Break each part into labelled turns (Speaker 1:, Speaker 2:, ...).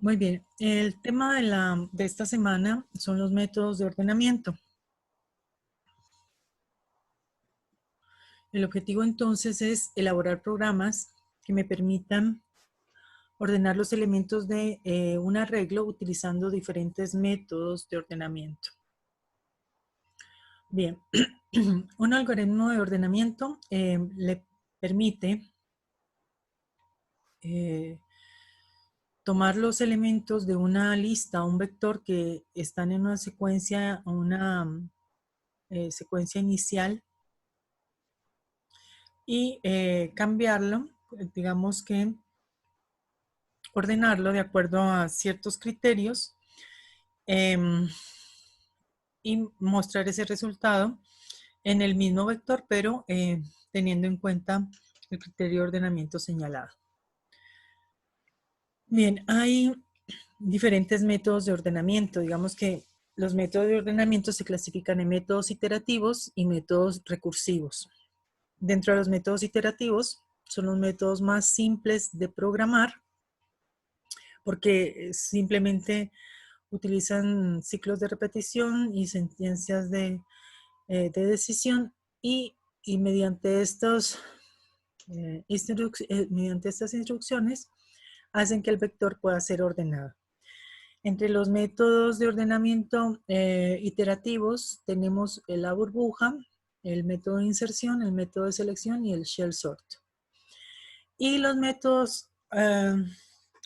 Speaker 1: Muy bien. El tema de esta semana son los métodos de ordenamiento. El objetivo entonces es elaborar programas que me permitan ordenar los elementos de un arreglo utilizando diferentes métodos de ordenamiento. Bien, un algoritmo de ordenamiento le permite tomar los elementos de una lista, un vector que están en una secuencia inicial y cambiarlo, digamos que ordenarlo de acuerdo a ciertos criterios y mostrar ese resultado en el mismo vector, pero teniendo en cuenta el criterio de ordenamiento señalado. Bien, hay diferentes métodos de ordenamiento. Digamos que los métodos de ordenamiento se clasifican en métodos iterativos y métodos recursivos. Dentro de los métodos iterativos son los métodos más simples de programar porque simplemente utilizan ciclos de repetición y sentencias de decisión y mediante estas instrucciones hacen que el vector pueda ser ordenado. Entre los métodos de ordenamiento iterativos tenemos la burbuja, el método de inserción, el método de selección y el shell sort. Y los métodos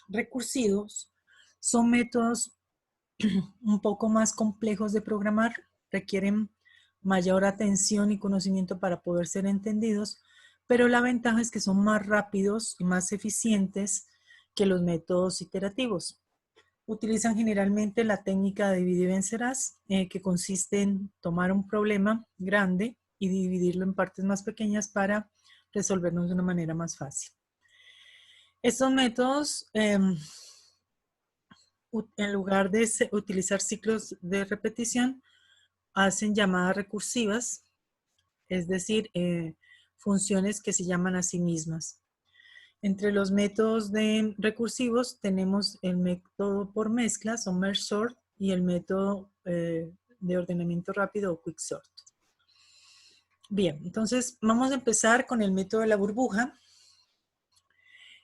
Speaker 1: recursivos son métodos un poco más complejos de programar, requieren mayor atención y conocimiento para poder ser entendidos, pero la ventaja es que son más rápidos y más eficientes que los métodos iterativos. Utilizan generalmente la técnica de divide y vencerás, que consiste en tomar un problema grande y dividirlo en partes más pequeñas para resolverlo de una manera más fácil. Estos métodos, en lugar de utilizar ciclos de repetición, hacen llamadas recursivas, es decir, funciones que se llaman a sí mismas. Entre los métodos recursivos tenemos el método por mezclas o merge sort y el método de ordenamiento rápido o quick sort. Bien, entonces vamos a empezar con el método de la burbuja.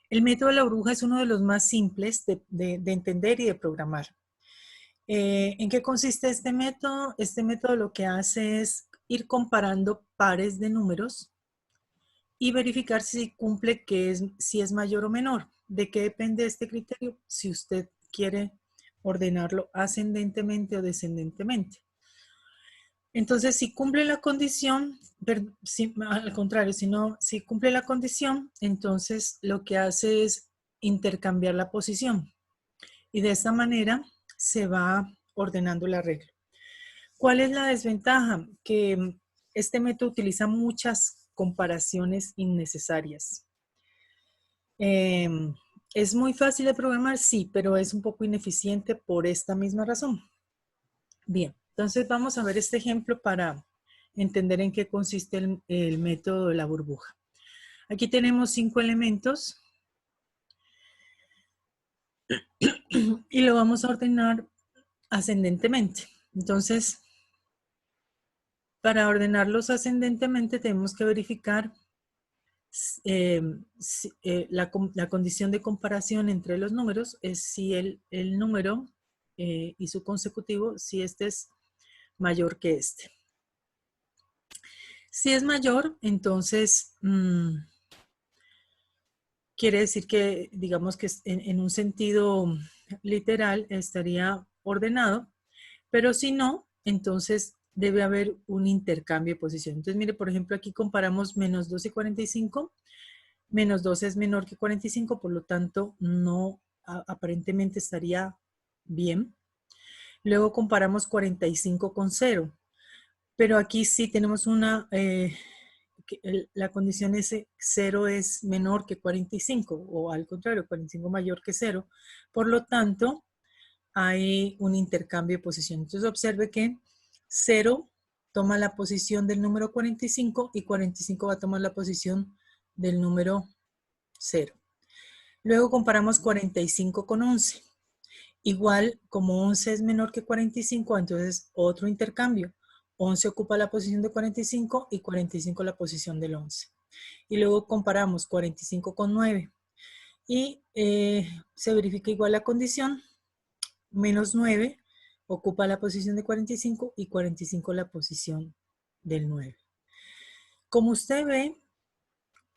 Speaker 1: El método de la burbuja es uno de los más simples de entender y de programar. ¿En qué consiste este método? Este método lo que hace es ir comparando pares de números y verificar si cumple, si es mayor o menor. ¿De qué depende este criterio? Si usted quiere ordenarlo ascendentemente o descendentemente. Entonces, si cumple la condición, al contrario, si cumple la condición, entonces lo que hace es intercambiar la posición. Y de esta manera se va ordenando el arreglo. ¿Cuál es la desventaja? Que este método utiliza muchas comparaciones innecesarias. ¿Es muy fácil de programar? Sí, pero es un poco ineficiente por esta misma razón. Bien, entonces vamos a ver este ejemplo para entender en qué consiste el método de la burbuja. Aquí tenemos 5 elementos y lo vamos a ordenar ascendentemente. Entonces, para ordenarlos ascendentemente tenemos que verificar la condición de comparación entre los números es si el número y su consecutivo, si este es mayor que este. Si es mayor, entonces quiere decir que, digamos que en un sentido literal estaría ordenado, pero si no, entonces debe haber un intercambio de posición. Entonces, mire, por ejemplo, aquí comparamos menos 2 y 45. Menos 2 es menor que 45, por lo tanto, no aparentemente estaría bien. Luego comparamos 45 con 0. Pero aquí sí tenemos la condición es 0 es menor que 45, o al contrario, 45 mayor que 0. Por lo tanto, hay un intercambio de posición. Entonces observe que 0 toma la posición del número 45 y 45 va a tomar la posición del número 0. Luego comparamos 45 con 11. Igual, como 11 es menor que 45, entonces otro intercambio. 11 ocupa la posición de 45 y 45 la posición del 11. Y luego comparamos 45 con 9. Y se verifica igual la condición. Menos 9 ocupa la posición de 45 y 45 la posición del 9. Como usted ve,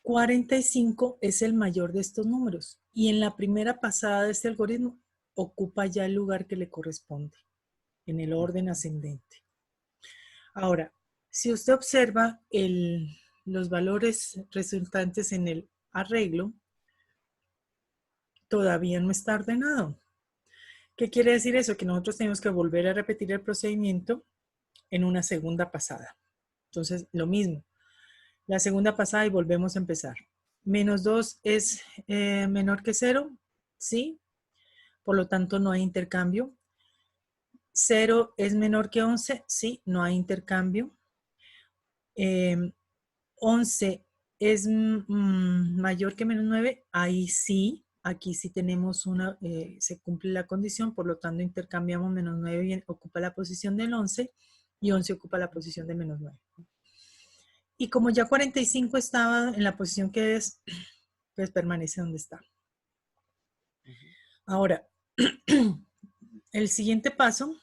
Speaker 1: 45 es el mayor de estos números y en la primera pasada de este algoritmo ocupa ya el lugar que le corresponde en el orden ascendente. Ahora, si usted observa los valores resultantes en el arreglo, todavía no está ordenado. ¿Qué quiere decir eso? Que nosotros tenemos que volver a repetir el procedimiento en una segunda pasada. Entonces, lo mismo, la segunda pasada y volvemos a empezar. Menos 2 es menor que 0, ¿sí? Por lo tanto, no hay intercambio. 0 es menor que 11, sí, no hay intercambio. 11 es mayor que menos 9, ahí sí, aquí sí tenemos se cumple la condición, por lo tanto intercambiamos menos 9 y ocupa la posición del 11 y 11 ocupa la posición de menos 9. Y como ya 45 estaba en la posición que es, pues permanece donde está. Ahora, el siguiente paso,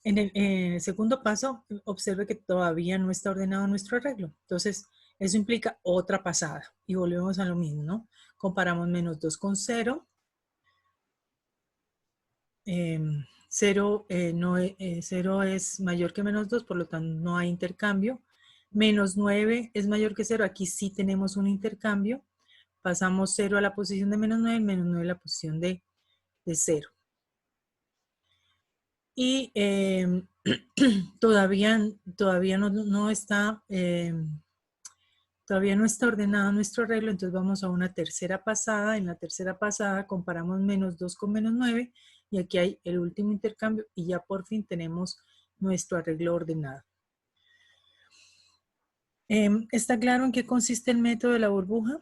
Speaker 1: en el segundo paso, observe que todavía no está ordenado nuestro arreglo. Entonces, eso implica otra pasada. Y volvemos a lo mismo, ¿no? Comparamos menos 2 con 0. 0 es mayor que menos 2, por lo tanto no hay intercambio. Menos 9 es mayor que 0, aquí sí tenemos un intercambio. Pasamos 0 a la posición de menos 9, menos 9 a la posición de 0. Y todavía no está ordenado nuestro arreglo, entonces vamos a una tercera pasada. En la tercera pasada comparamos menos 2 con menos 9 y aquí hay el último intercambio y ya por fin tenemos nuestro arreglo ordenado. ¿Está claro en qué consiste el método de la burbuja?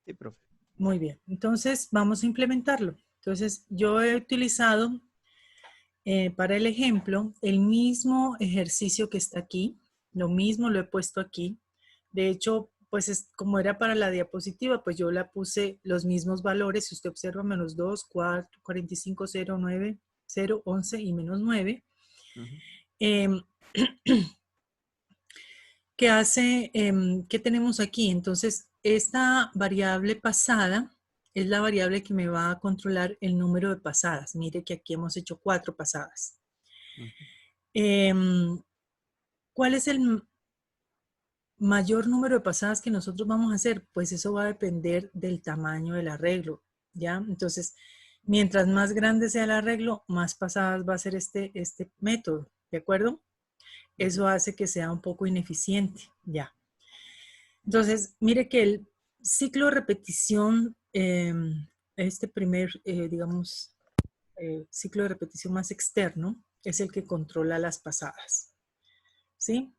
Speaker 2: Sí, profe.
Speaker 1: Muy bien, entonces vamos a implementarlo. Entonces yo he utilizado para el ejemplo el mismo ejercicio que está aquí, lo mismo lo he puesto aquí. De hecho, pues como era para la diapositiva, pues yo la puse los mismos valores. Si usted observa, menos 2, 4, 45, 0, 9, 0, 11 y menos 9. ¿Qué tenemos aquí? Entonces, esta variable pasada es la variable que me va a controlar el número de pasadas. Mire que aquí hemos hecho 4 pasadas. ¿Cuál es el mayor número de pasadas que nosotros vamos a hacer? Pues eso va a depender del tamaño del arreglo, ¿ya? Entonces, mientras más grande sea el arreglo, más pasadas va a ser este método, ¿de acuerdo? Eso hace que sea un poco ineficiente, ¿ya? Entonces, mire que el ciclo de repetición, este primer, digamos, ciclo de repetición más externo, es el que controla las pasadas, ¿sí?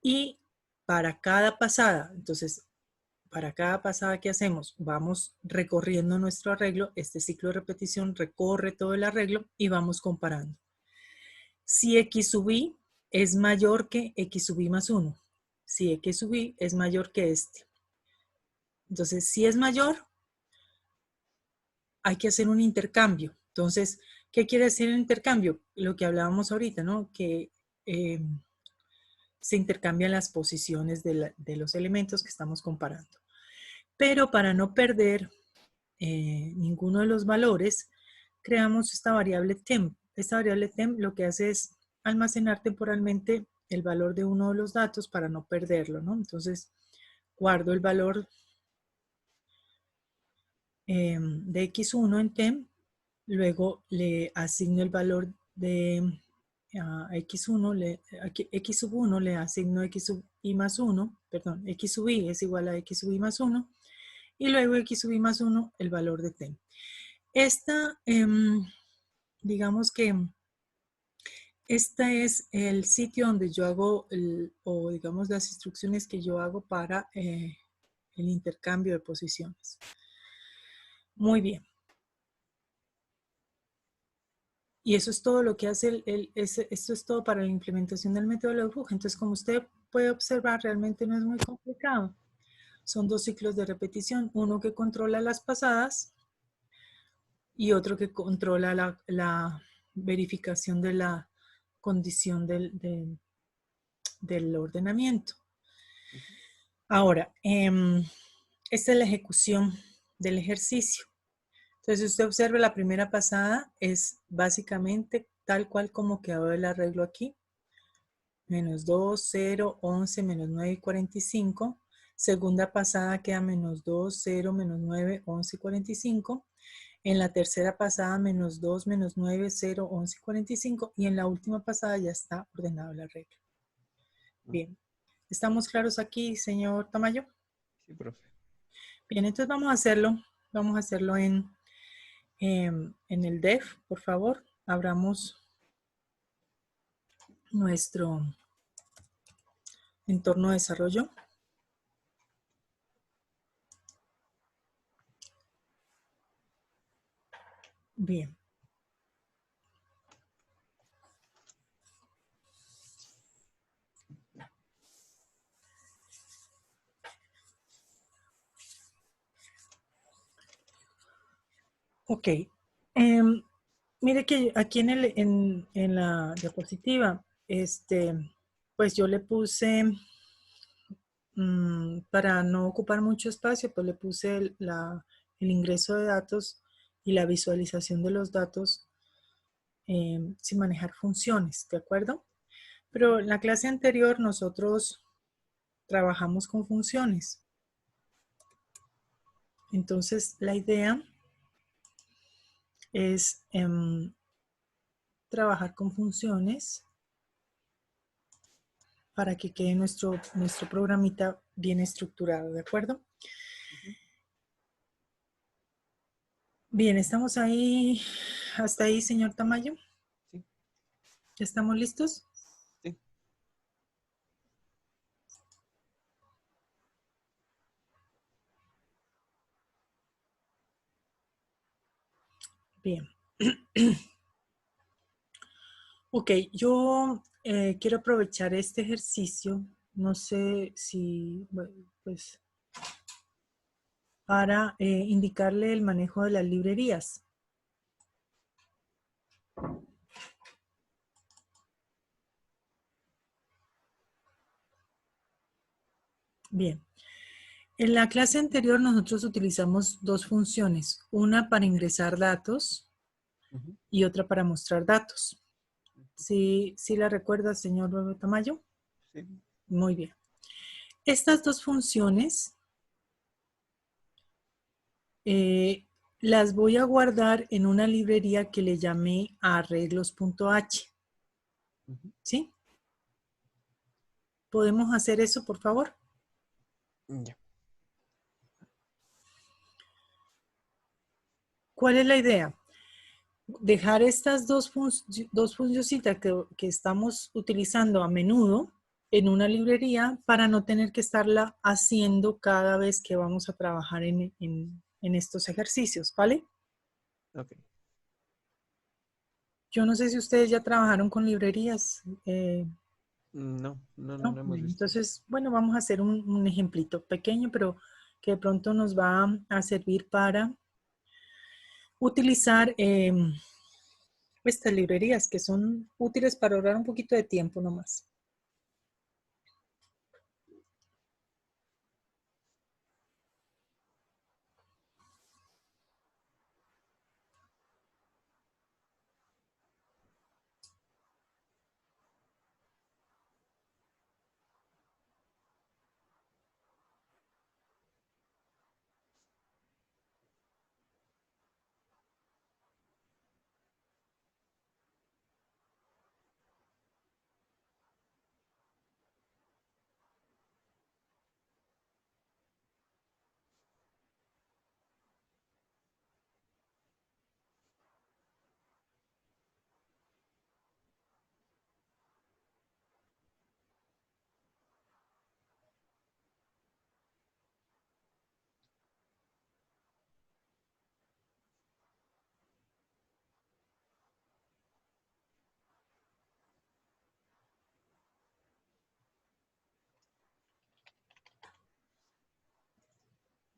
Speaker 1: Y para cada pasada, entonces, para cada pasada que hacemos, vamos recorriendo nuestro arreglo. Este ciclo de repetición recorre todo el arreglo y vamos comparando. Si x sub y es mayor que x sub y más 1, si x sub y es mayor que este. Entonces, si es mayor, hay que hacer un intercambio. Entonces, ¿qué quiere decir el intercambio? Lo que hablábamos ahorita, ¿no? Que se intercambian las posiciones de los elementos que estamos comparando. Pero para no perder ninguno de los valores, creamos esta variable temp. Esta variable temp lo que hace es almacenar temporalmente el valor de uno de los datos para no perderlo, ¿no? Entonces, guardo el valor de x1 en temp, luego le asigno el valor de x1, x sub 1 le asigno x sub y más 1, perdón, x sub y es igual a x sub y más 1, y luego x sub y más 1 el valor de temp. Esta, digamos que este es el sitio donde yo hago, o digamos las instrucciones que yo hago para el intercambio de posiciones. Muy bien. Y eso es todo lo que hace esto es todo para la implementación del método de Log. Entonces, como usted puede observar, realmente no es muy complicado. Son 2 ciclos de repetición, uno que controla las pasadas y otro que controla la verificación de la condición del ordenamiento. Ahora, esta es la ejecución del ejercicio. Entonces, si usted observa la primera pasada, es básicamente tal cual como quedó el arreglo aquí. Menos 2, 0, 11, menos 9 y 45. Segunda pasada queda menos 2, 0, menos 9, 11 y 45. En la tercera pasada, menos 2, menos 9, 0, 11 y 45. Y en la última pasada ya está ordenado el arreglo. Bien. ¿Estamos claros aquí, señor Tamayo?
Speaker 2: Sí, profe.
Speaker 1: Bien, entonces vamos a hacerlo. Vamos a hacerlo en el DEF, por favor. Abramos nuestro entorno de desarrollo. Bien. Ok. Mire que aquí en la diapositiva, pues yo le puse, para no ocupar mucho espacio, pues le puse el ingreso de datos y la visualización de los datos sin manejar funciones, ¿de acuerdo? Pero en la clase anterior nosotros trabajamos con funciones. Entonces la idea es trabajar con funciones para que quede nuestro programita bien estructurado, ¿de acuerdo? Bien, estamos ahí, hasta ahí, señor Tamayo.
Speaker 2: Sí,
Speaker 1: ¿Ya estamos listos?
Speaker 2: sí.
Speaker 1: Bien. Ok, yo quiero aprovechar este ejercicio, no sé si, bueno, pues, para indicarle el manejo de las librerías. Bien. En la clase anterior nosotros utilizamos 2 funciones, una para ingresar datos
Speaker 2: Ujú.
Speaker 1: y otra para mostrar datos. ¿Sí, sí la recuerda, señor Tamayo?
Speaker 2: Sí.
Speaker 1: Muy bien. Estas 2 funciones eh, las voy a guardar en una librería que le llamé arreglos.h.
Speaker 2: Ujú.
Speaker 1: ¿Sí? ¿Podemos hacer eso, por favor?
Speaker 2: Ya.
Speaker 1: ¿Cuál es la idea? Dejar estas dos funcioncitas que estamos utilizando a menudo en una librería para no tener que estarla haciendo cada vez que vamos a trabajar en estos ejercicios, ¿vale?
Speaker 2: Ok.
Speaker 1: Yo no sé si ustedes ya trabajaron con librerías,
Speaker 2: No, no, no
Speaker 1: ¿no?
Speaker 2: lo hemos visto.
Speaker 1: Entonces, bueno, vamos a hacer un ejemplito pequeño, pero que de pronto nos va a servir para utilizar estas librerías que son útiles para ahorrar un poquito de tiempo nomás.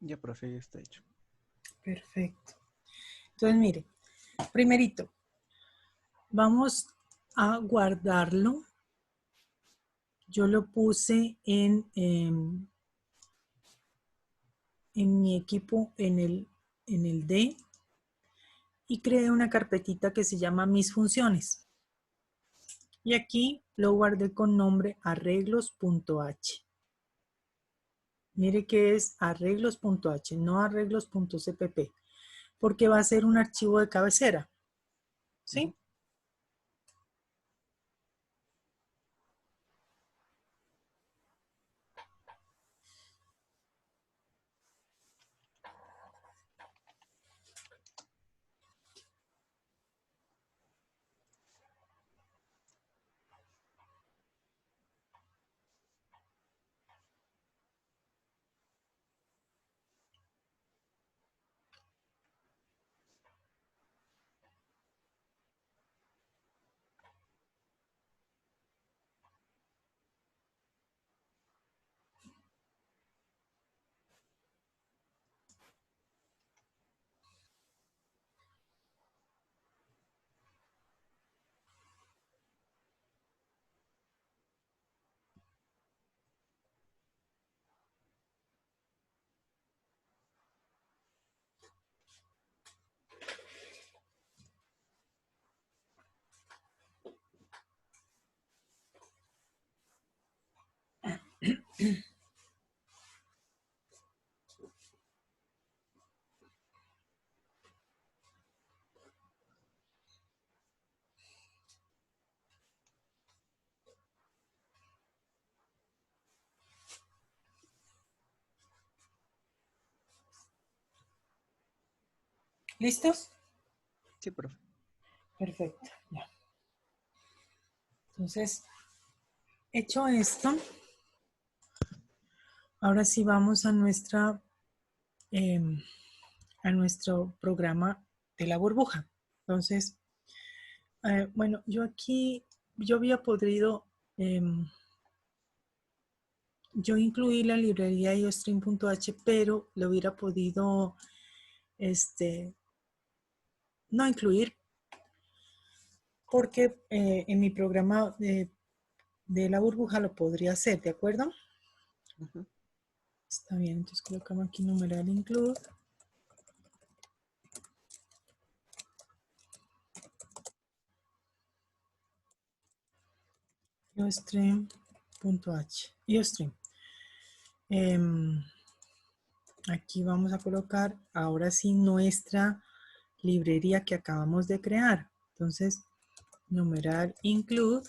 Speaker 2: Ya, profe, ya está hecho.
Speaker 1: Perfecto. Entonces, mire, primerito, vamos a guardarlo. Yo lo puse en mi equipo en el D y creé una carpetita que se llama Mis funciones. Y aquí lo guardé con nombre arreglos.h. Mire que es arreglos.h, no arreglos.cpp, porque va a ser un archivo de cabecera. ¿Sí? ¿Listos?
Speaker 2: Sí, profe.
Speaker 1: Perfecto. Ya. Entonces, hecho esto, ahora sí vamos a nuestro programa de la burbuja. Entonces, bueno, yo había podido, yo incluí la librería iostream.h, pero lo hubiera podido, no incluir, porque en mi programa de la burbuja lo podría hacer, ¿de acuerdo?
Speaker 2: Ujú.
Speaker 1: Está bien, entonces colocamos aquí numeral include. iostream.h. iostream. Aquí vamos a colocar ahora sí nuestra librería que acabamos de crear. Entonces, numeral include.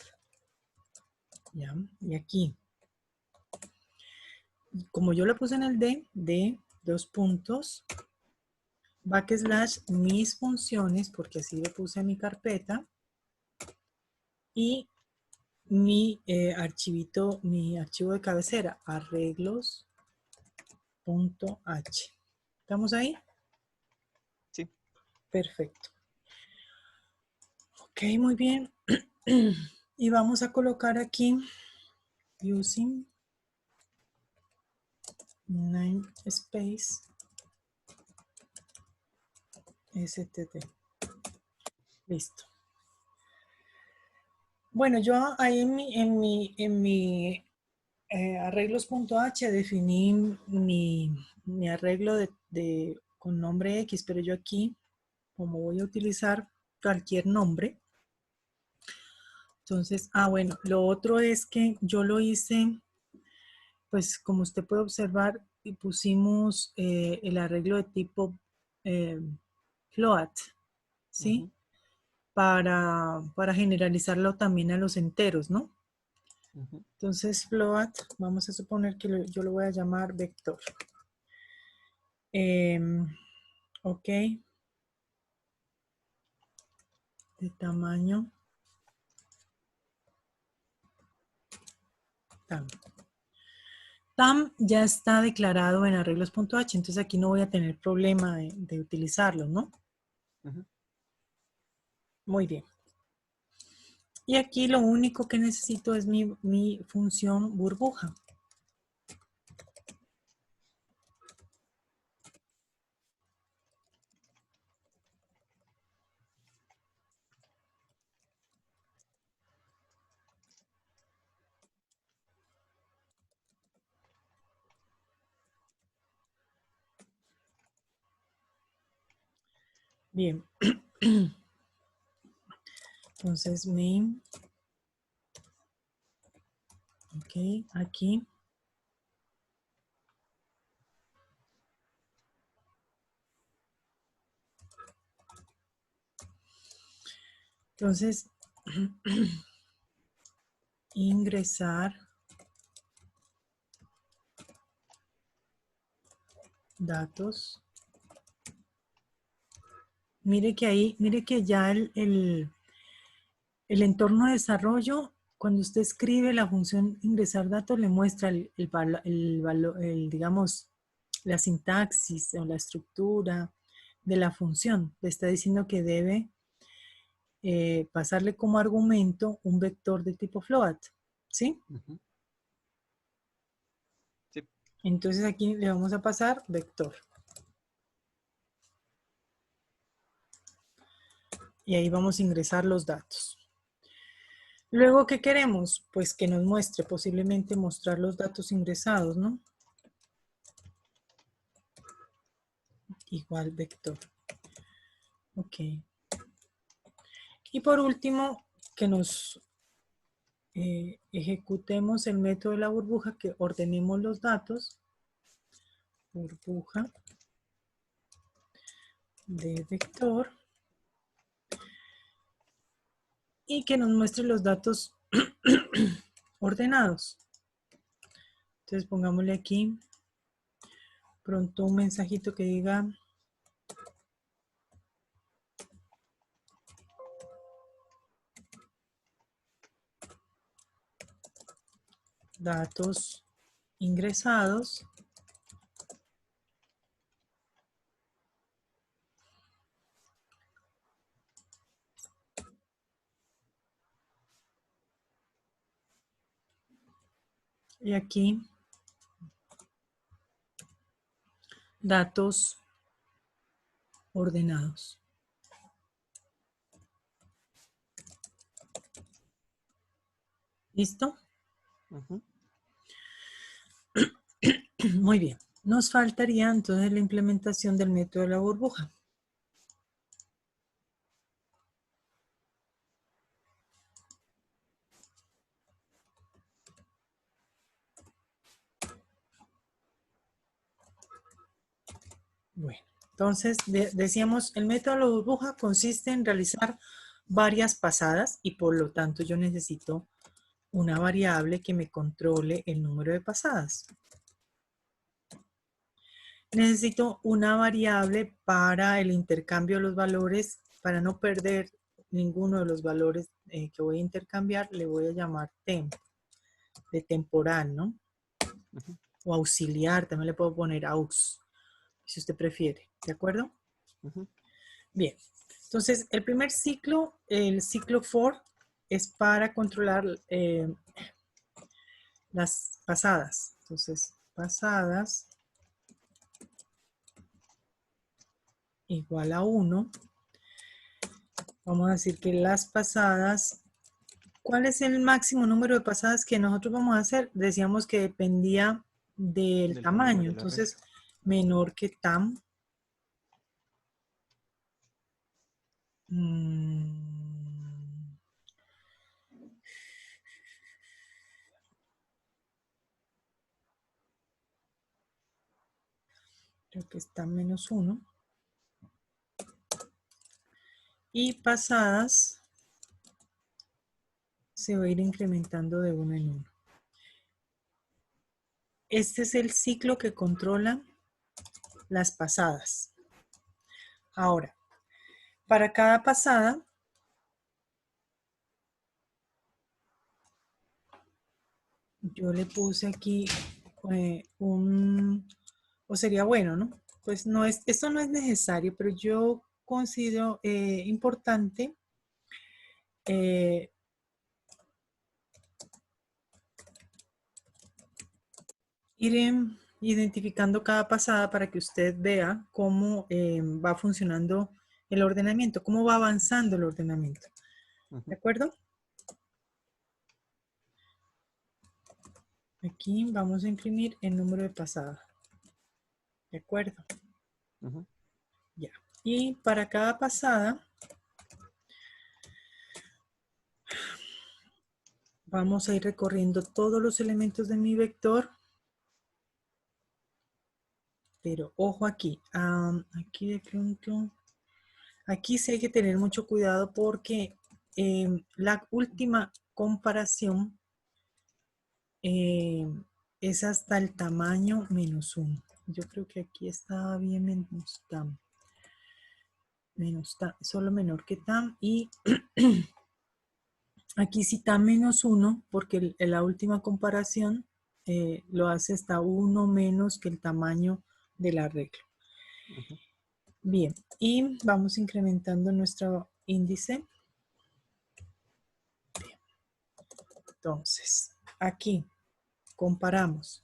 Speaker 1: ¿Ya? Y aquí, como yo lo puse en el D, dos puntos, backslash mis funciones, porque así le puse a mi carpeta, y mi mi archivo de cabecera, arreglos.h. ¿Estamos ahí?
Speaker 2: Sí.
Speaker 1: Perfecto. Ok, muy bien. Y vamos a colocar aquí using namespace std. Listo. Bueno, yo ahí en mi arreglos.h definí mi arreglo con nombre X, pero yo aquí, como voy a utilizar cualquier nombre, entonces, bueno, lo otro es que yo lo hice, pues como usted puede observar, y pusimos el arreglo de tipo float, ¿sí?
Speaker 2: Ujú.
Speaker 1: Para generalizarlo también a los enteros, ¿no?
Speaker 2: Ujú.
Speaker 1: Entonces, float, vamos a suponer que yo lo voy a llamar vector. Ok. De tamaño tam. Tam ya está declarado en arreglos.h, entonces aquí no voy a tener problema de utilizarlo, ¿no?
Speaker 2: Ujú.
Speaker 1: Muy bien. Y aquí lo único que necesito es mi función burbuja. Bien. Entonces, main. Ok, aquí. Entonces, ingresar datos. Mire que ahí, mire que ya el entorno de desarrollo, cuando usted escribe la función ingresar datos, le muestra digamos, la sintaxis o la estructura de la función. Le está diciendo que debe pasarle como argumento un vector de tipo float, ¿sí?
Speaker 2: Ujú. Sí.
Speaker 1: Entonces aquí le vamos a pasar vector. Y ahí vamos a ingresar los datos. Luego, ¿qué queremos? Pues que nos muestre, posiblemente mostrar los datos ingresados, ¿no? Igual vector. Ok. Y por último, que nos ejecutemos el método de la burbuja, que ordenemos los datos. Burbuja de vector. Y que nos muestre los datos ordenados. Entonces pongámosle aquí pronto un mensajito que diga datos ingresados. Y aquí datos ordenados. ¿Listo?
Speaker 2: Ujú.
Speaker 1: Muy bien. Nos faltaría entonces la implementación del método de la burbuja. Bueno, entonces decíamos, el método de la burbuja consiste en realizar varias pasadas y por lo tanto yo necesito una variable que me controle el número de pasadas. Necesito una variable para el intercambio de los valores, para no perder ninguno de los valores que voy a intercambiar, le voy a llamar temp, de temporal, ¿no?
Speaker 2: Ujú.
Speaker 1: O auxiliar, también le puedo poner aux, si usted prefiere, ¿de acuerdo?
Speaker 2: Ujú.
Speaker 1: Bien, entonces el primer ciclo, el ciclo for, es para controlar las pasadas. Entonces, pasadas igual a 1. Vamos a decir que las pasadas, ¿cuál es el máximo número de pasadas que nosotros vamos a hacer? Decíamos que dependía del
Speaker 2: Del tamaño
Speaker 1: tamaño,
Speaker 2: del array.
Speaker 1: entonces menor que tam. Creo que está menos 1. Y pasadas se va a ir incrementando de 1 en 1. Este es el ciclo que controla las pasadas. Ahora, para cada pasada, yo le puse aquí o sería bueno, ¿no? Pues no es, esto no es necesario, pero yo considero importante ir identificando cada pasada para que usted vea cómo va funcionando el ordenamiento, cómo va avanzando el ordenamiento. ¿De
Speaker 2: Ujú.
Speaker 1: acuerdo? Aquí vamos a imprimir el número de pasada. ¿De acuerdo?
Speaker 2: Ujú.
Speaker 1: Ya. Y para cada pasada, vamos a ir recorriendo todos los elementos de mi vector. Pero ojo aquí, aquí de pronto, aquí sí hay que tener mucho cuidado porque la última comparación es hasta el tamaño -1. Yo creo que aquí estaba bien menos tam, solo menor que tam, y aquí sí tam -1 porque la última comparación lo hace hasta 1 menos que el tamaño del arreglo.
Speaker 2: Ujú.
Speaker 1: Bien, y vamos incrementando nuestro índice. Entonces, aquí comparamos.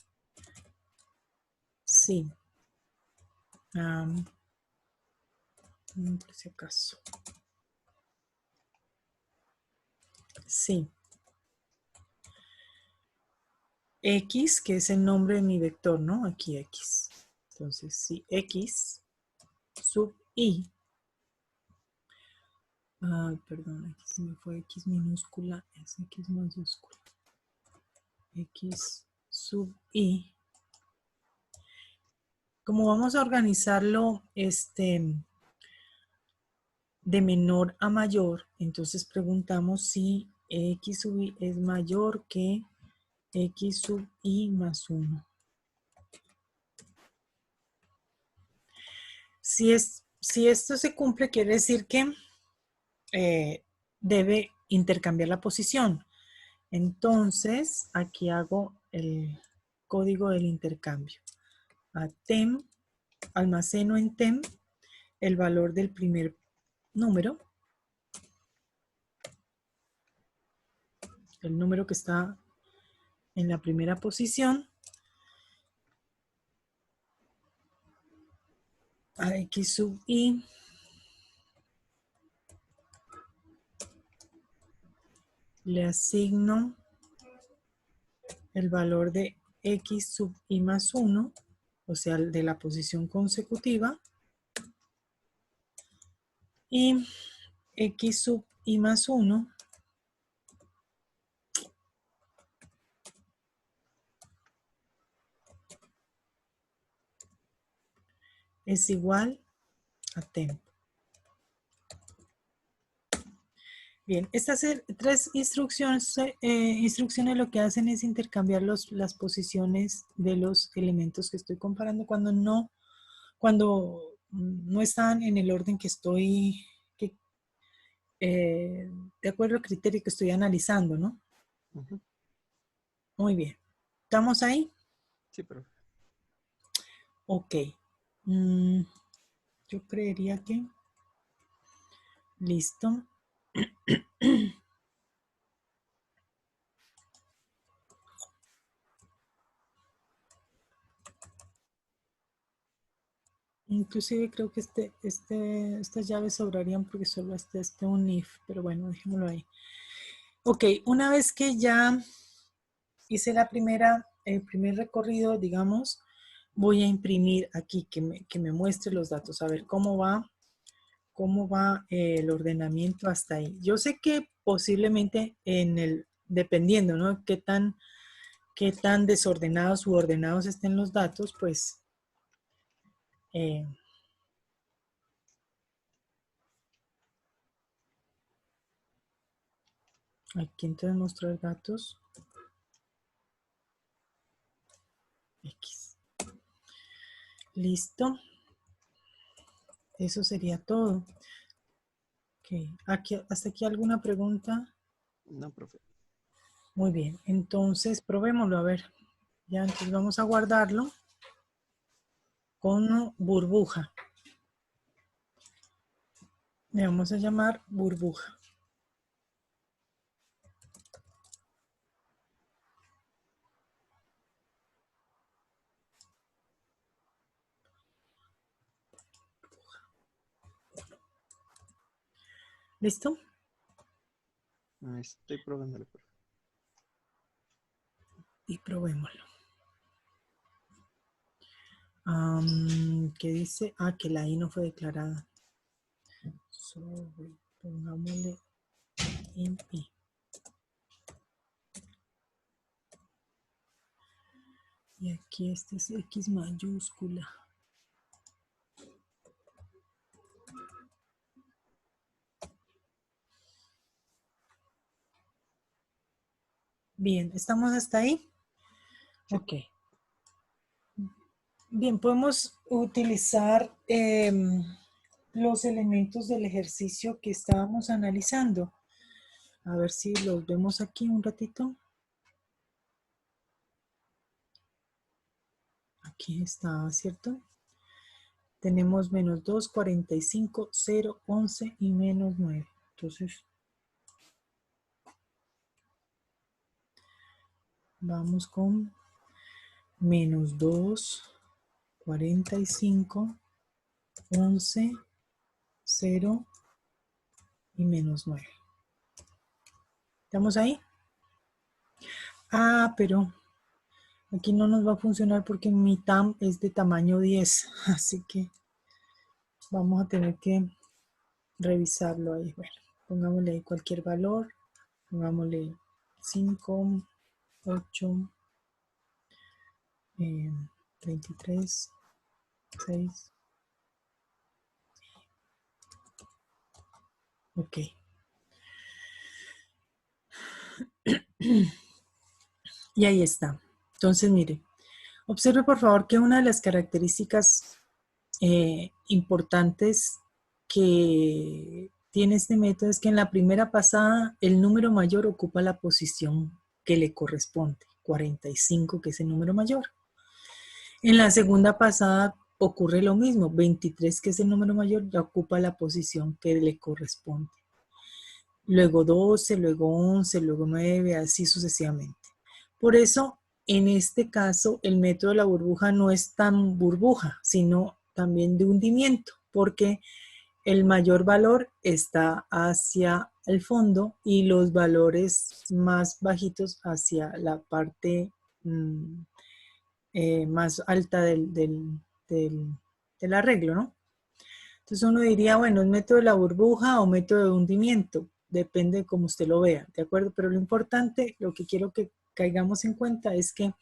Speaker 1: Sí. Por si acaso. Sí. X, que es el nombre de mi vector, ¿no? Aquí X. Entonces, sí, X sub I. Perdón, aquí se me fue X minúscula, es X mayúscula. X sub I. Como vamos a organizarlo de menor a mayor, entonces preguntamos si X sub I es mayor que X sub I más 1. Si esto se cumple, quiere decir que debe intercambiar la posición. Entonces, aquí hago el código del intercambio. A tem, almaceno en tem el valor del primer número, el número que está en la primera posición, a X sub I, le asigno el valor de X sub I más 1, o sea, de la posición consecutiva, y X sub I más 1 es igual a temp. Bien, estas tres instrucciones lo que hacen es intercambiar las posiciones de los elementos que estoy comparando cuando no están en el orden que estoy, de acuerdo al criterio que estoy analizando, ¿no?
Speaker 2: Ujú.
Speaker 1: Muy bien. ¿Estamos ahí?
Speaker 2: Sí, profe.
Speaker 1: Ok. Yo creería que listo. Inclusive creo que estas llaves sobrarían porque solo este un if, pero bueno, dejémoslo ahí. Ok, una vez que ya hice el primer recorrido, digamos, voy a imprimir aquí que me muestre los datos, a ver cómo va el ordenamiento hasta ahí. Yo sé que posiblemente dependiendo, ¿no? Qué tan desordenados u ordenados estén los datos, pues aquí entonces mostrar datos X. Listo. Eso sería todo. Ok. ¿Hasta aquí alguna pregunta?
Speaker 2: No, profe.
Speaker 1: Muy bien. Entonces, probémoslo. A ver. Ya, entonces vamos a guardarlo con burbuja. Le vamos a llamar burbuja. ¿Listo?
Speaker 2: Estoy probándolo, profe.
Speaker 1: Y probémoslo. ¿Qué dice? Que la I no fue declarada. sobre, pongámosle en pi. Y aquí este es X mayúscula. Bien, ¿estamos hasta ahí?
Speaker 2: Sí.
Speaker 1: Ok. Bien, podemos utilizar los elementos del ejercicio que estábamos analizando. A ver si los vemos aquí un ratito. Aquí está, ¿cierto? Tenemos menos 2, 45, 0, 11 y menos 9. Entonces, vamos con menos 2, 45, 11, 0 y menos 9. ¿Estamos ahí? Ah, pero aquí no nos va a funcionar porque mi TAM es de tamaño 10. Así que vamos a tener que revisarlo ahí. Bueno, pongámosle ahí cualquier valor. Pongámosle 5, 8, 23, 6. Ok. Y ahí está. Entonces, mire, observe por favor que una de las características importantes que tiene este método es que en la primera pasada el número mayor ocupa la posición que le corresponde, 45, que es el número mayor. En la segunda pasada ocurre lo mismo, 23, que es el número mayor, ya ocupa la posición que le corresponde. Luego 12, luego 11, luego 9, así sucesivamente. Por eso, en este caso, el método de la burbuja no es tan burbuja, sino también de hundimiento, porque el mayor valor está hacia el fondo y los valores más bajitos hacia la parte más alta del arreglo, ¿no? Entonces uno diría, bueno, ¿es método de la burbuja o método de hundimiento? Depende de cómo usted lo vea, ¿de acuerdo? Pero lo importante, lo que quiero que caigamos en cuenta es que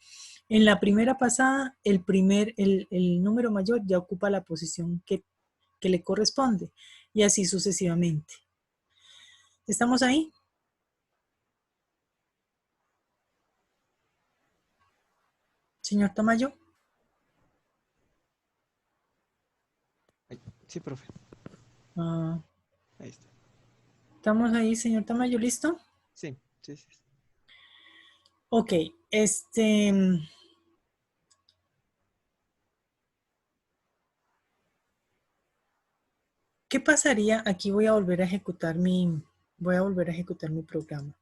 Speaker 1: en la primera pasada, el número mayor ya ocupa la posición que le corresponde y así sucesivamente. ¿Estamos ahí? Señor Tamayo.
Speaker 2: Ay, sí, profe.
Speaker 1: Ah,
Speaker 2: Ahí está.
Speaker 1: ¿estamos ahí, señor Tamayo? ¿Listo?
Speaker 2: Sí, sí, sí.
Speaker 1: Ok, ¿qué pasaría? Aquí voy a volver a ejecutar mi programa.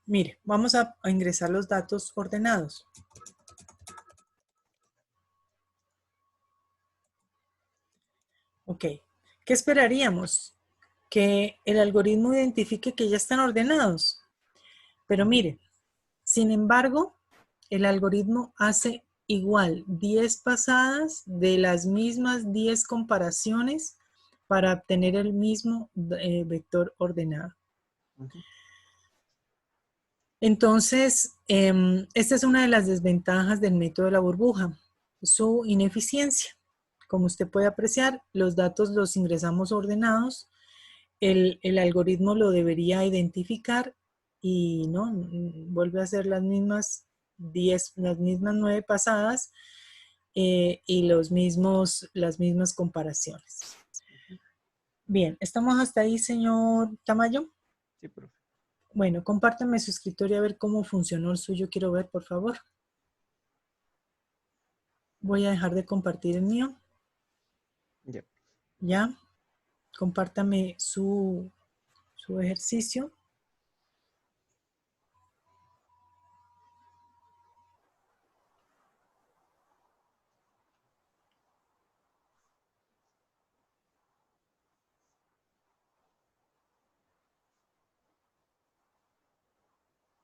Speaker 1: Mire, vamos a ingresar los datos ordenados. Ok, ¿qué esperaríamos? Que el algoritmo identifique que ya están ordenados. Pero mire, sin embargo, el algoritmo hace igual 10 pasadas de las mismas 10 comparaciones para obtener el mismo vector ordenado.
Speaker 2: Ujú.
Speaker 1: Entonces, esta es una de las desventajas del método de la burbuja, su ineficiencia. Como usted puede apreciar, los datos los ingresamos ordenados, el algoritmo lo debería identificar y no vuelve a hacer las mismas 10, las mismas 9 pasadas y las mismas comparaciones. Bien, ¿estamos hasta ahí, señor Tamayo?
Speaker 2: Sí, profe.
Speaker 1: Bueno, compártame su escritorio a ver cómo funcionó el suyo. Quiero ver, por favor. Voy a dejar de compartir el mío.
Speaker 2: Ya.
Speaker 1: Ya. Compártame su ejercicio.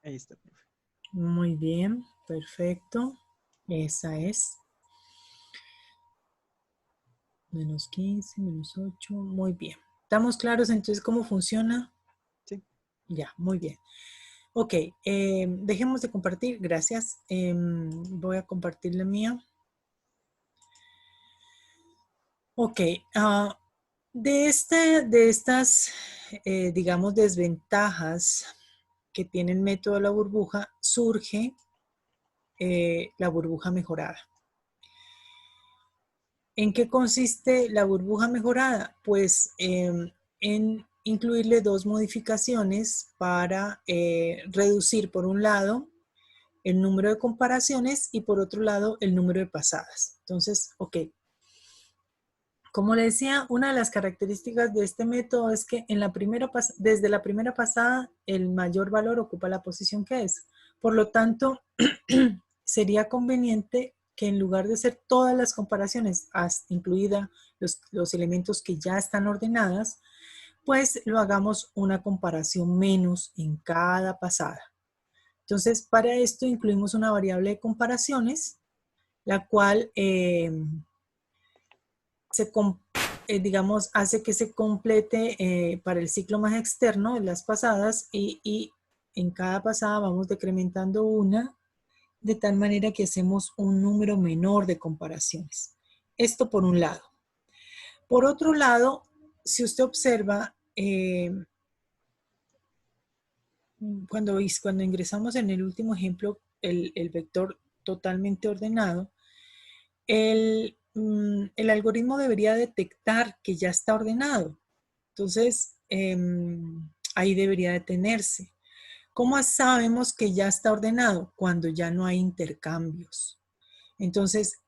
Speaker 2: Ahí está, profe.
Speaker 1: Muy bien. Perfecto. Esa es. Menos 15, menos 8. Muy bien. ¿Estamos claros entonces cómo funciona?
Speaker 2: Sí.
Speaker 1: Ya, muy bien. Ok, dejemos de compartir. Gracias. Voy a compartir la mía. Ok. De estas, digamos, desventajas que tiene el método de la burbuja, surge la burbuja mejorada. ¿En qué consiste la burbuja mejorada? Pues en incluirle dos modificaciones para reducir, por un lado, el número de comparaciones y por otro lado, el número de pasadas. Entonces, ok. Como le decía, una de las características de este método es que desde la primera pasada, el mayor valor ocupa la posición que es. Por lo tanto, sería conveniente que en lugar de hacer todas las comparaciones, incluida los elementos que ya están ordenadas, pues lo hagamos una comparación menos en cada pasada. Entonces, para esto incluimos una variable de comparaciones, la cual digamos, hace que se complete para el ciclo más externo de las pasadas y en cada pasada vamos decrementando una de tal manera que hacemos un número menor de comparaciones. Esto por un lado. Por otro lado, si usted observa, cuando ingresamos en el último ejemplo, el vector totalmente ordenado, el algoritmo debería detectar que ya está ordenado. Entonces, ahí debería detenerse. ¿Cómo sabemos que ya está ordenado? Cuando ya no hay intercambios. Entonces,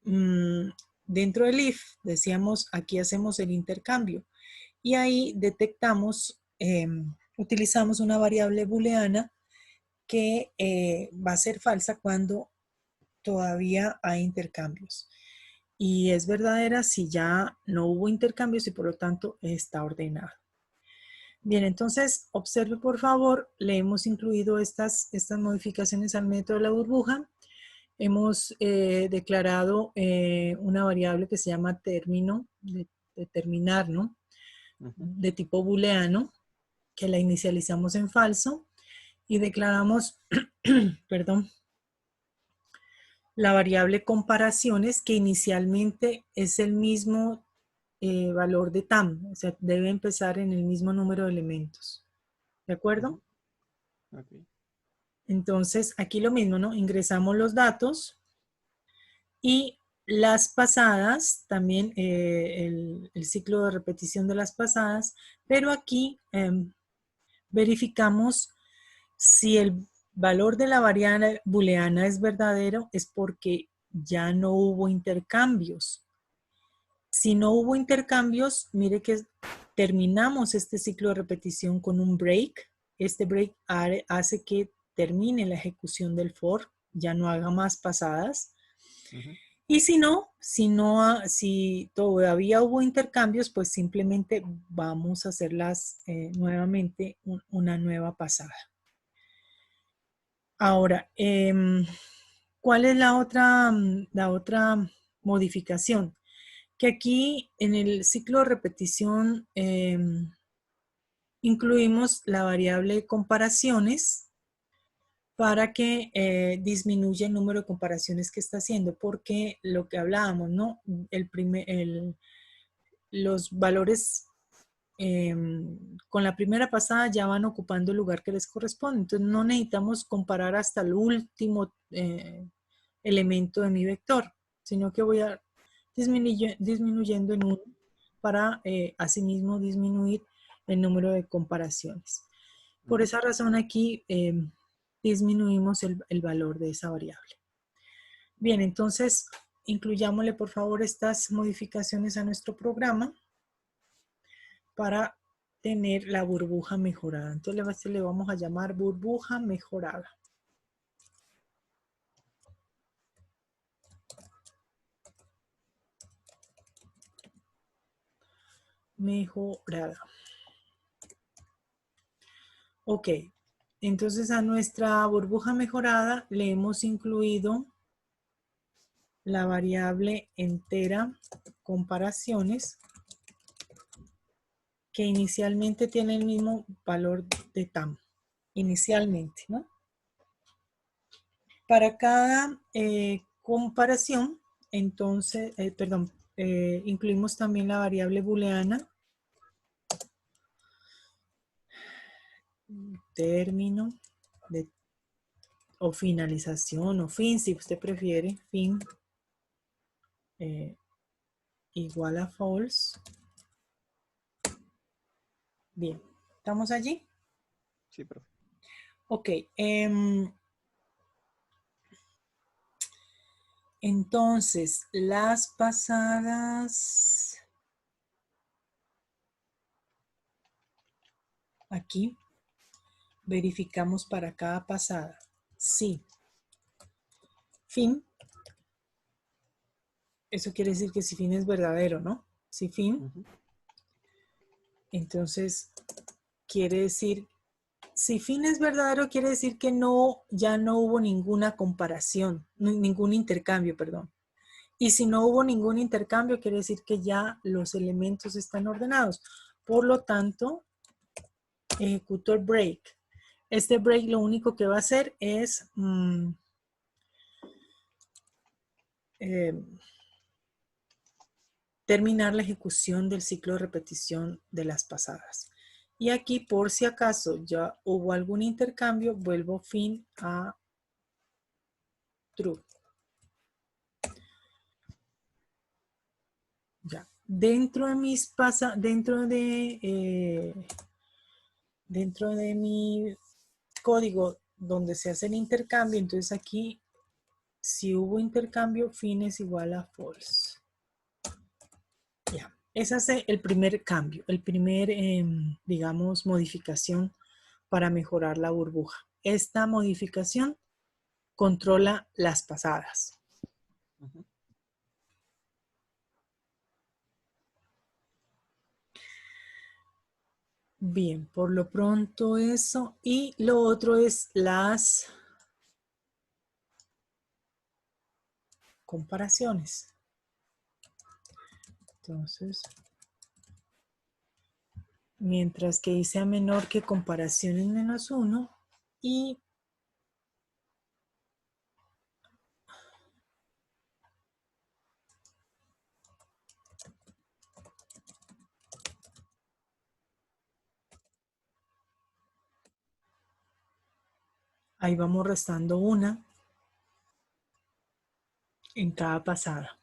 Speaker 1: dentro del if, decíamos, aquí hacemos el intercambio. Y ahí detectamos, utilizamos una variable booleana que va a ser falsa cuando todavía hay intercambios. Y es verdadera si ya no hubo intercambios y por lo tanto está ordenado. Bien, entonces observe por favor, le hemos incluido estas modificaciones al método de la burbuja. Hemos declarado una variable que se llama término, de terminar, ¿no? De tipo booleano, que la inicializamos en falso y declaramos, perdón, la variable comparaciones, que inicialmente es el mismo valor de TAM, o sea, debe empezar en el mismo número de elementos. ¿De acuerdo?
Speaker 2: Okay.
Speaker 1: Entonces, aquí lo mismo, ¿no? Ingresamos los datos y las pasadas, también el ciclo de repetición de las pasadas, pero aquí verificamos si el valor de la variable booleana es verdadero, es porque ya no hubo intercambios. Si no hubo intercambios, mire que terminamos este ciclo de repetición con un break. Este break hace que termine la ejecución del for, ya no haga más pasadas. Y si todavía hubo intercambios, pues simplemente vamos a hacerlas nuevamente una nueva pasada. Ahora, ¿cuál es la otra modificación? Que aquí en el ciclo de repetición incluimos la variable comparaciones para que disminuya el número de comparaciones que está haciendo, porque lo que hablábamos, ¿no? Los valores con la primera pasada ya van ocupando el lugar que les corresponde, entonces no necesitamos comparar hasta el último elemento de mi vector, sino que voy a disminuyendo en 1 para asimismo disminuir el número de comparaciones. Por esa razón aquí disminuimos el valor de esa variable. Bien, entonces incluyámosle por favor estas modificaciones a nuestro programa para tener la burbuja mejorada. Entonces le vamos a llamar burbuja mejorada. Mejorada. Ok, entonces a nuestra burbuja mejorada le hemos incluido la variable entera comparaciones que inicialmente tienen el mismo valor de TAM. Inicialmente, ¿no? Para cada comparación, entonces, incluimos también la variable booleana, término, o finalización, o fin, si usted prefiere, fin, igual a false. Bien, ¿estamos allí?
Speaker 2: Sí, profe.
Speaker 1: Ok. Entonces, las pasadas, aquí, verificamos para cada pasada. Sí. Fin. Eso quiere decir que si fin es verdadero, ¿no? Si fin. Entonces, quiere decir, si fin es verdadero, quiere decir que ya no hubo ninguna comparación, ningún intercambio, perdón. Y si no hubo ningún intercambio, quiere decir que ya los elementos están ordenados. Por lo tanto, ejecuto el break. Este break lo único que va a hacer es terminar la ejecución del ciclo de repetición de las pasadas. Y aquí, por si acaso ya hubo algún intercambio, vuelvo fin a true. Ya. Dentro de mi código donde se hace el intercambio, entonces aquí, si hubo intercambio, fin es igual a false. Ya. Ese es el primer cambio, el primer, digamos, modificación para mejorar la burbuja. Esta modificación controla las pasadas. Bien, por lo pronto eso. Y lo otro es las comparaciones. Entonces, mientras que y sea menor que comparaciones menos 1 y ahí vamos restando una en cada pasada.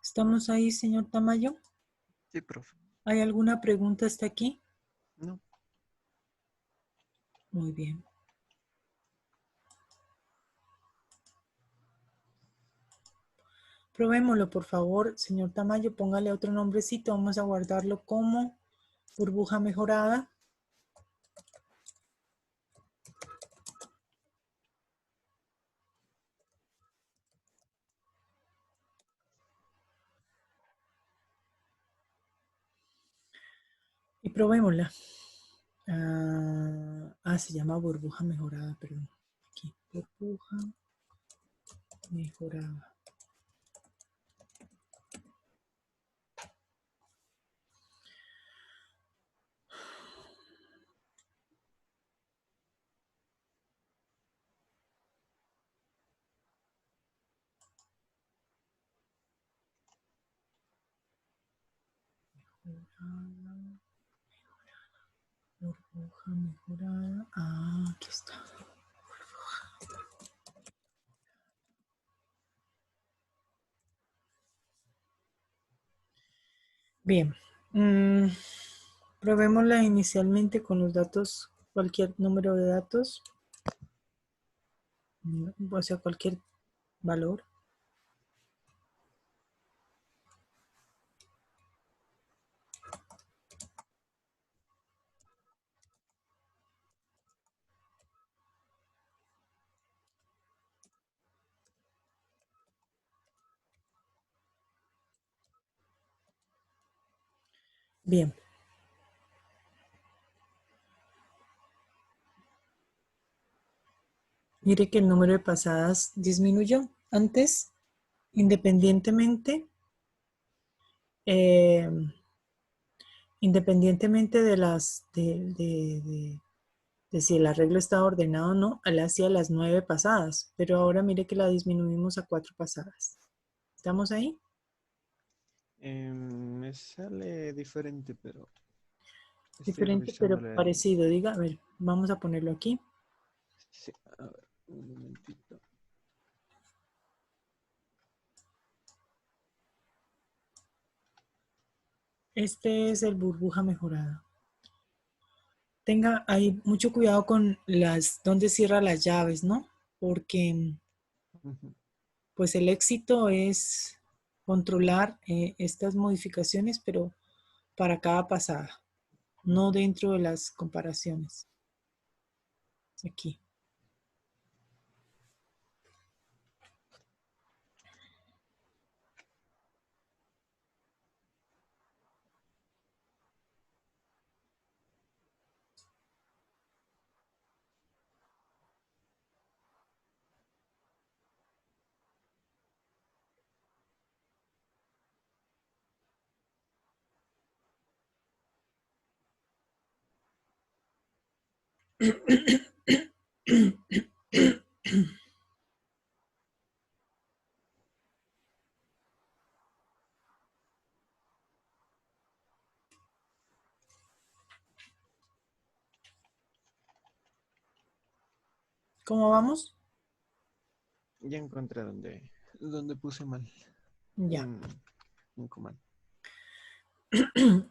Speaker 1: ¿Estamos ahí, señor Tamayo?
Speaker 2: Sí, profe.
Speaker 1: ¿Hay alguna pregunta hasta aquí?
Speaker 2: No.
Speaker 1: Muy bien. Probémoslo, por favor, señor Tamayo, póngale otro nombrecito. Vamos a guardarlo como burbuja mejorada. Y probémosla. Se llama burbuja mejorada, perdón. Aquí, burbuja mejorada. Burbuja mejorada. Aquí está. Bien. Probémosla inicialmente con los datos, cualquier número de datos. O sea, cualquier valor. Bien. Mire que el número de pasadas disminuyó. Antes independientemente, eh, independientemente de de si el arreglo está ordenado o no, él hacía las 9 pasadas, pero ahora mire que la disminuimos a 4 pasadas. ¿Estamos ahí?
Speaker 2: Me sale diferente, pero estoy
Speaker 1: Diferente, pero
Speaker 2: revisándole ahí.
Speaker 1: parecido. Diga, a ver, vamos a ponerlo aquí.
Speaker 2: Sí, a ver, un momentito.
Speaker 1: Este es el burbuja mejorada. Tenga ahí mucho cuidado con donde cierra las llaves, ¿no? Porque
Speaker 2: Ujú.
Speaker 1: pues el éxito es controlar estas modificaciones, pero para cada pasada, no
Speaker 2: Ujú.
Speaker 1: dentro de las comparaciones. Aquí. ¿Cómo vamos?
Speaker 2: Ya encontré donde puse mal
Speaker 1: Ya.
Speaker 2: en, en comando.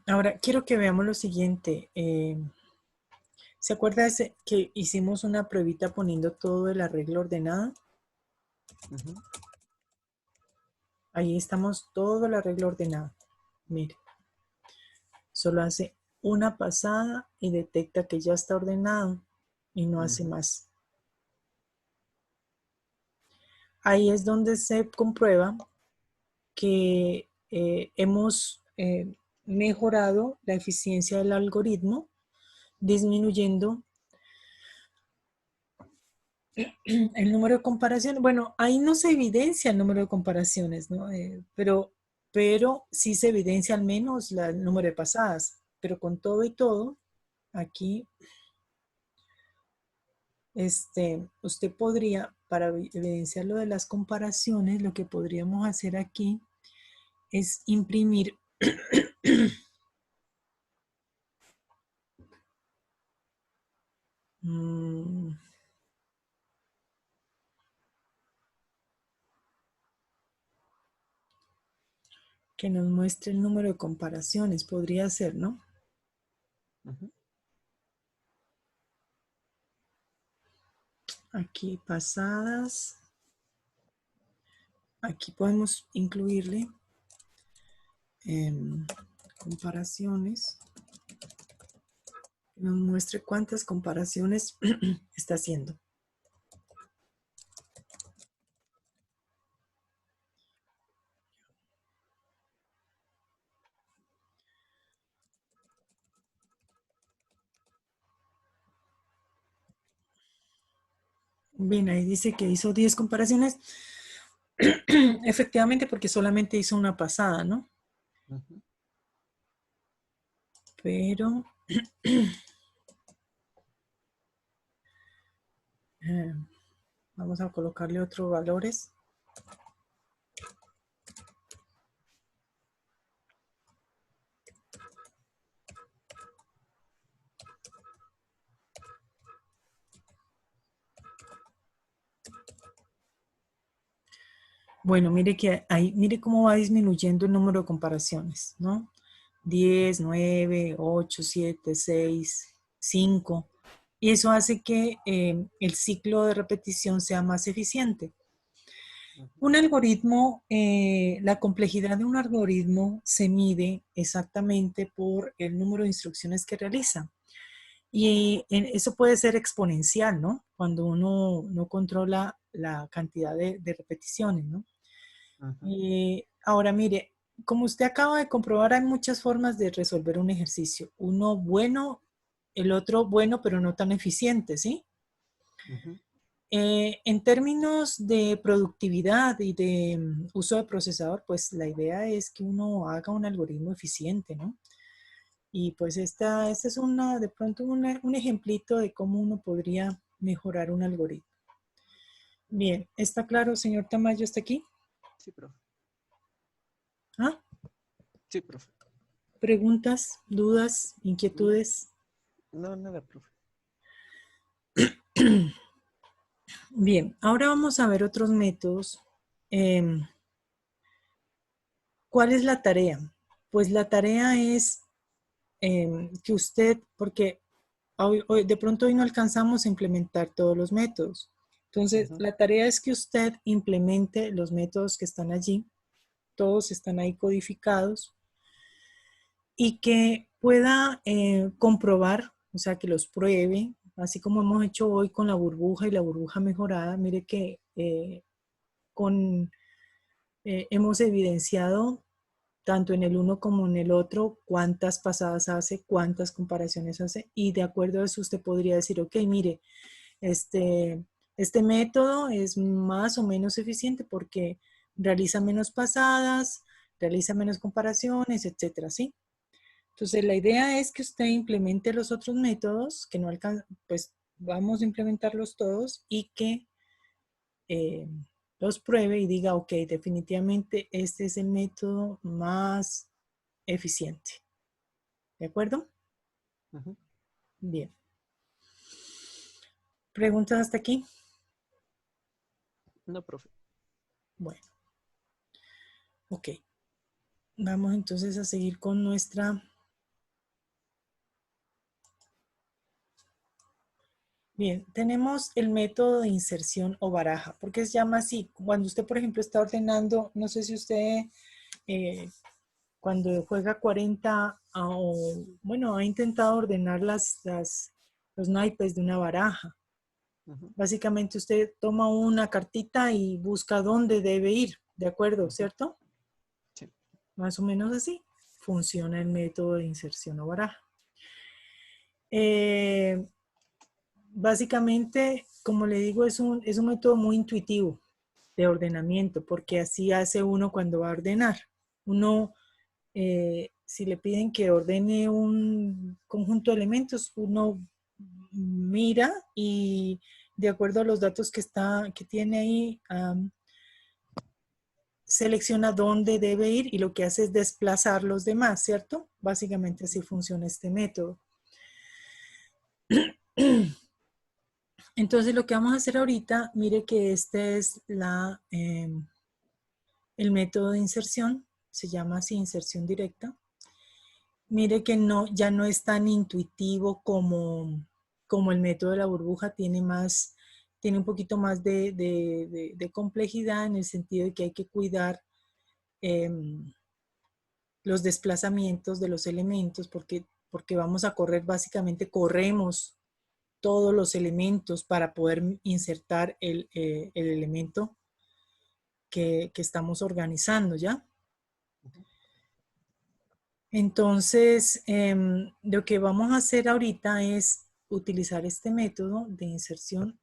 Speaker 1: Ahora quiero que veamos lo siguiente. ¿Se acuerda que hicimos una pruebita poniendo todo el arreglo ordenado?
Speaker 2: Ujú.
Speaker 1: Ahí estamos todo el arreglo ordenado. Mire, solo hace una pasada y detecta que ya está ordenado y no hace
Speaker 2: Ujú.
Speaker 1: más. Ahí es donde se comprueba que hemos mejorado la eficiencia del algoritmo, disminuyendo el número de comparaciones. Bueno, ahí no se evidencia el número de comparaciones, ¿no? Pero sí se evidencia al menos el número de pasadas. Pero con todo y todo, aquí, usted podría, para evidenciar lo de las comparaciones, lo que podríamos hacer aquí es imprimir mm, que nos muestre el número de comparaciones. Podría ser, ¿no?
Speaker 2: Ujú.
Speaker 1: Aquí pasadas. Aquí podemos incluirle comparaciones. Nos muestre cuántas comparaciones está haciendo. Bien, ahí dice que hizo 10 comparaciones. Efectivamente, porque solamente hizo una pasada, ¿no?
Speaker 2: Ujú.
Speaker 1: Pero eh, vamos a colocarle otros valores. Bueno, mire que ahí, mire cómo va disminuyendo el número de comparaciones, ¿no? 10, 9, 8, 7, 6, 5. Y eso hace que el ciclo de repetición sea más eficiente.
Speaker 2: Ujú.
Speaker 1: Un algoritmo, la complejidad de un algoritmo se mide exactamente por el número de instrucciones que realiza. Y eso puede ser exponencial, ¿no? Cuando uno no controla la cantidad de repeticiones, ¿no?
Speaker 2: Ujú.
Speaker 1: Ahora, mire, como usted acaba de comprobar, hay muchas formas de resolver un ejercicio. Uno bueno, el otro bueno, pero no tan eficiente, ¿sí?
Speaker 2: Ujú.
Speaker 1: En términos de productividad y de uso de procesador, pues la idea es que uno haga un algoritmo eficiente, ¿no? Y pues esta es de pronto un ejemplito de cómo uno podría mejorar un algoritmo. Bien, ¿está claro, señor Tamayo, hasta aquí?
Speaker 2: Sí, profe.
Speaker 1: ¿Ah?
Speaker 2: Sí, profe.
Speaker 1: ¿Preguntas, dudas,
Speaker 2: No,
Speaker 1: inquietudes?
Speaker 2: no, nada, profe.
Speaker 1: Bien, ahora vamos a ver otros métodos. ¿Cuál es la tarea? Pues la tarea es que usted, porque de pronto hoy no alcanzamos a implementar todos los métodos. Entonces,
Speaker 2: Ujú,
Speaker 1: la tarea es que usted implemente los métodos que están allí, todos están ahí codificados, y que pueda comprobar, o sea, que los pruebe, así como hemos hecho hoy con la burbuja y la burbuja mejorada. Mire que con, hemos evidenciado tanto en el uno como en el otro, cuántas pasadas hace, cuántas comparaciones hace, y de acuerdo a eso usted podría decir, ok, mire, este, este método es más o menos eficiente porque realiza menos pasadas, realiza menos comparaciones, etcétera, ¿sí? Entonces, la idea es que usted implemente los otros métodos, que no alcanza, pues vamos a implementarlos todos y que eh, los pruebe y diga, ok, definitivamente este es el método más eficiente. ¿De acuerdo?
Speaker 2: ujú.
Speaker 1: Bien. ¿Preguntas hasta aquí?
Speaker 2: No, profe.
Speaker 1: Bueno, ok. Vamos entonces a seguir con nuestra... Bien, tenemos el método de inserción o baraja, porque se llama así. Cuando usted, por ejemplo, está ordenando, no sé si usted eh, cuando juega 40 o, bueno, ha intentado ordenar los naipes de una baraja.
Speaker 2: Ujú,
Speaker 1: Básicamente usted toma una cartita y busca dónde debe ir, ¿de acuerdo?
Speaker 2: ujú.
Speaker 1: ¿Cierto?
Speaker 2: Sí.
Speaker 1: Más o menos así funciona el método de inserción o baraja. Básicamente, como le digo, es un método muy intuitivo de ordenamiento, porque así hace uno cuando va a ordenar. Uno, si le piden que ordene un conjunto de elementos, uno mira y de acuerdo a los datos que tiene ahí, selecciona dónde debe ir y lo que hace es desplazar los demás, ¿cierto? Básicamente así funciona este método. Entonces lo que vamos a hacer ahorita, mire que este es el método de inserción, se llama así inserción directa. Mire que no, ya no es tan intuitivo como el método de la burbuja, tiene un poquito más de complejidad en el sentido de que hay que cuidar los desplazamientos de los elementos porque vamos a correr, básicamente corremos todos los elementos para poder insertar el elemento que estamos organizando, ¿ya?
Speaker 2: Ujú.
Speaker 1: Entonces, lo que vamos a hacer ahorita es utilizar este método de inserción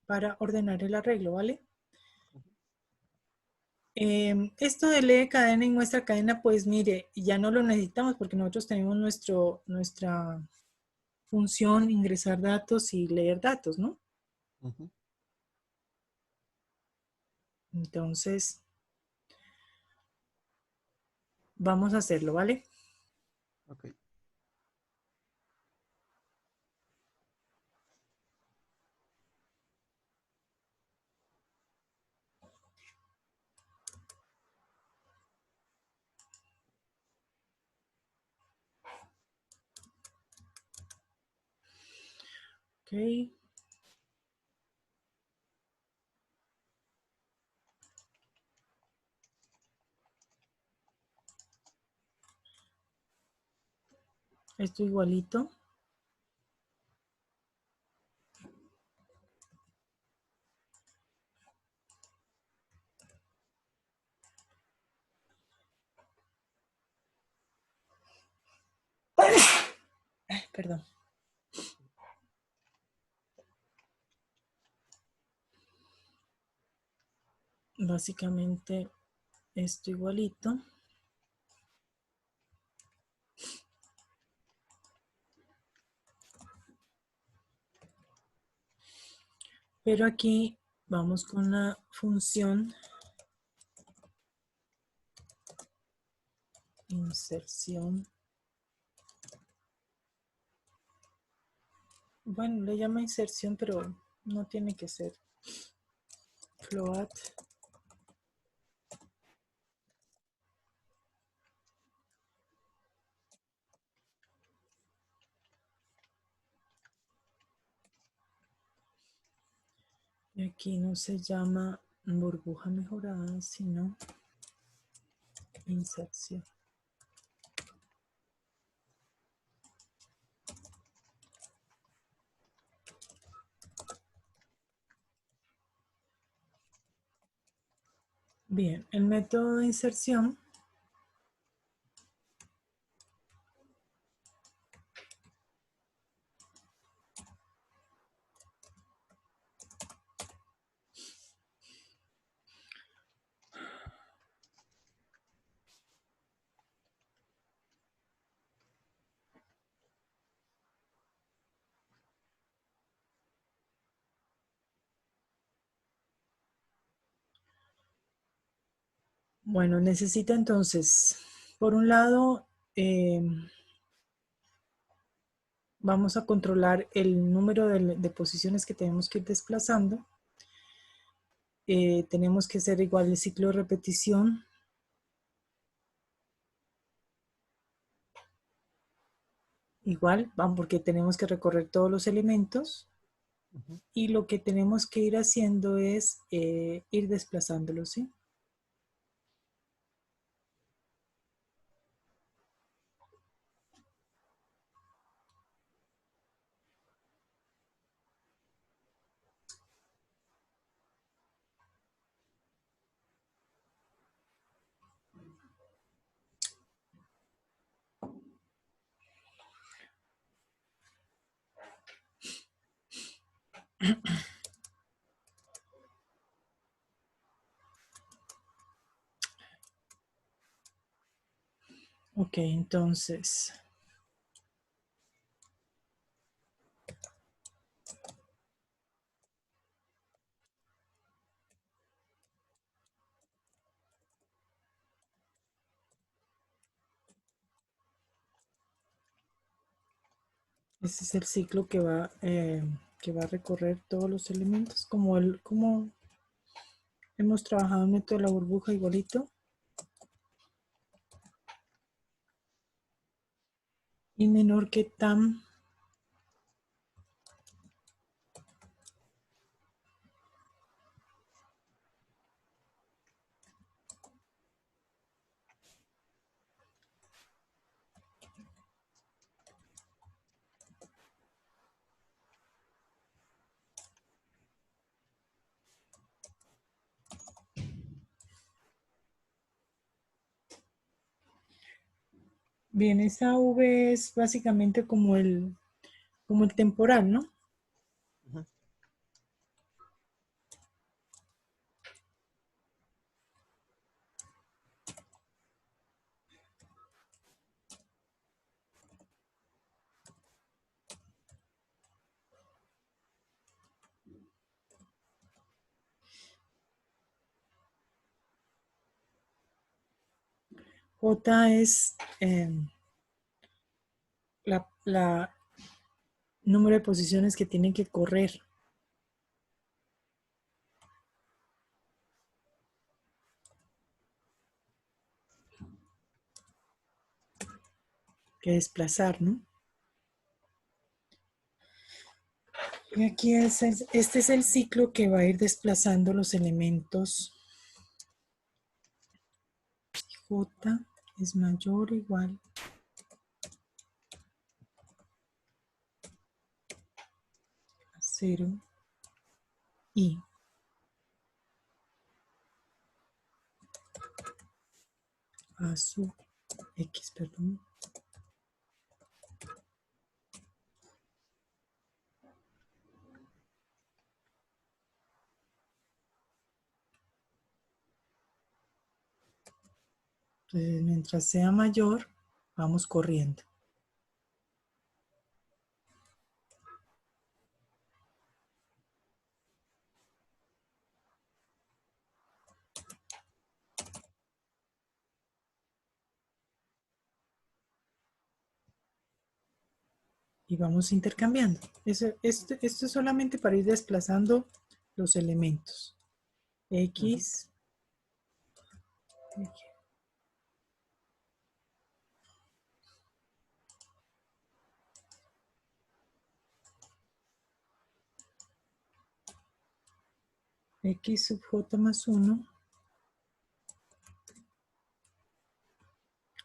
Speaker 1: para ordenar el arreglo, ¿vale? Esto de lee cadena y muestra cadena, pues mire, ya no lo necesitamos porque nosotros tenemos nuestra función ingresar datos y leer datos, ¿no?
Speaker 2: Ujú.
Speaker 1: Entonces, vamos a hacerlo, ¿vale?
Speaker 2: Ok.
Speaker 1: Ok. Esto igualito. Perdón. básicamente esto igualito. Pero aquí vamos con la función inserción. Bueno, le llama inserción, pero no tiene que ser. Float. Y aquí no se llama burbuja mejorada, sino inserción. Bien, el método de inserción bueno, necesita entonces, por un lado, vamos a controlar el número de posiciones que tenemos que ir desplazando. Tenemos que hacer igual el ciclo de repetición. Igual, porque tenemos que recorrer todos los elementos. Y lo que tenemos que ir haciendo es ir desplazándolos, ¿sí? Ok, entonces, este es el ciclo que va a recorrer todos los elementos, como hemos trabajado en el método de la burbuja igualito. Y menor que tam. Bien, esa V es básicamente como el temporal, ¿no? J es la número de posiciones que tienen que correr. Que desplazar, ¿no? Y aquí este es el ciclo que va a ir desplazando los elementos. J es mayor o igual a 0 y a sub x, perdón. Entonces, mientras sea mayor, vamos corriendo. Y vamos intercambiando. Esto es solamente para ir desplazando los elementos.
Speaker 2: Ujú.
Speaker 1: X, X sub J más 1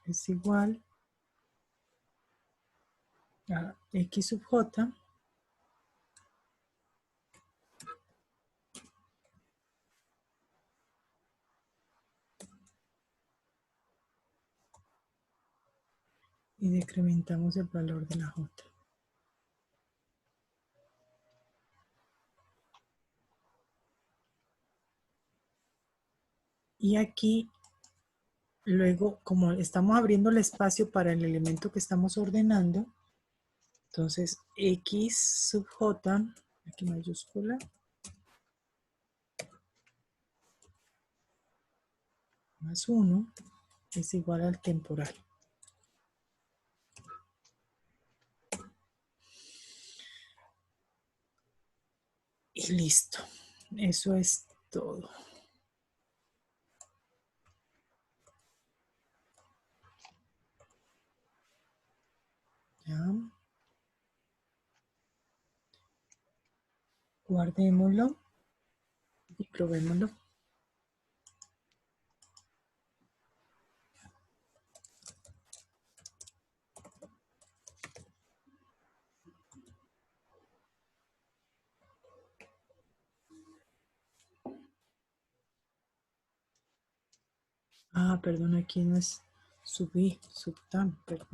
Speaker 1: es igual a X sub J y decrementamos el valor de la J. Y aquí, luego, como estamos abriendo el espacio para el elemento que estamos ordenando, entonces X sub J, aquí mayúscula, más 1 es igual al temporal. Y listo. Eso es todo. Ya. Guardémoslo y probémoslo. Ah, perdón, aquí no es subí, subtam, perdón.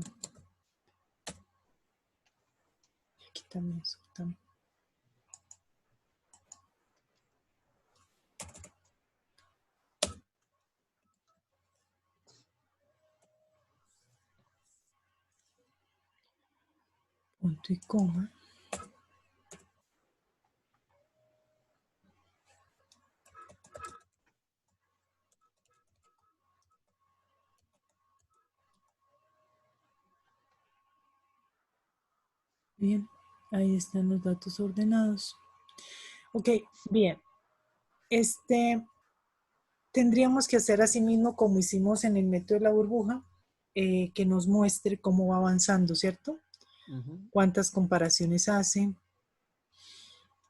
Speaker 1: Aquí también subtam. Punto y coma. Bien, ahí están los datos ordenados. Ok, bien. Tendríamos que hacer así mismo como hicimos en el método de la burbuja, que nos muestre cómo va avanzando, ¿cierto?
Speaker 2: Ujú.
Speaker 1: Cuántas comparaciones hace.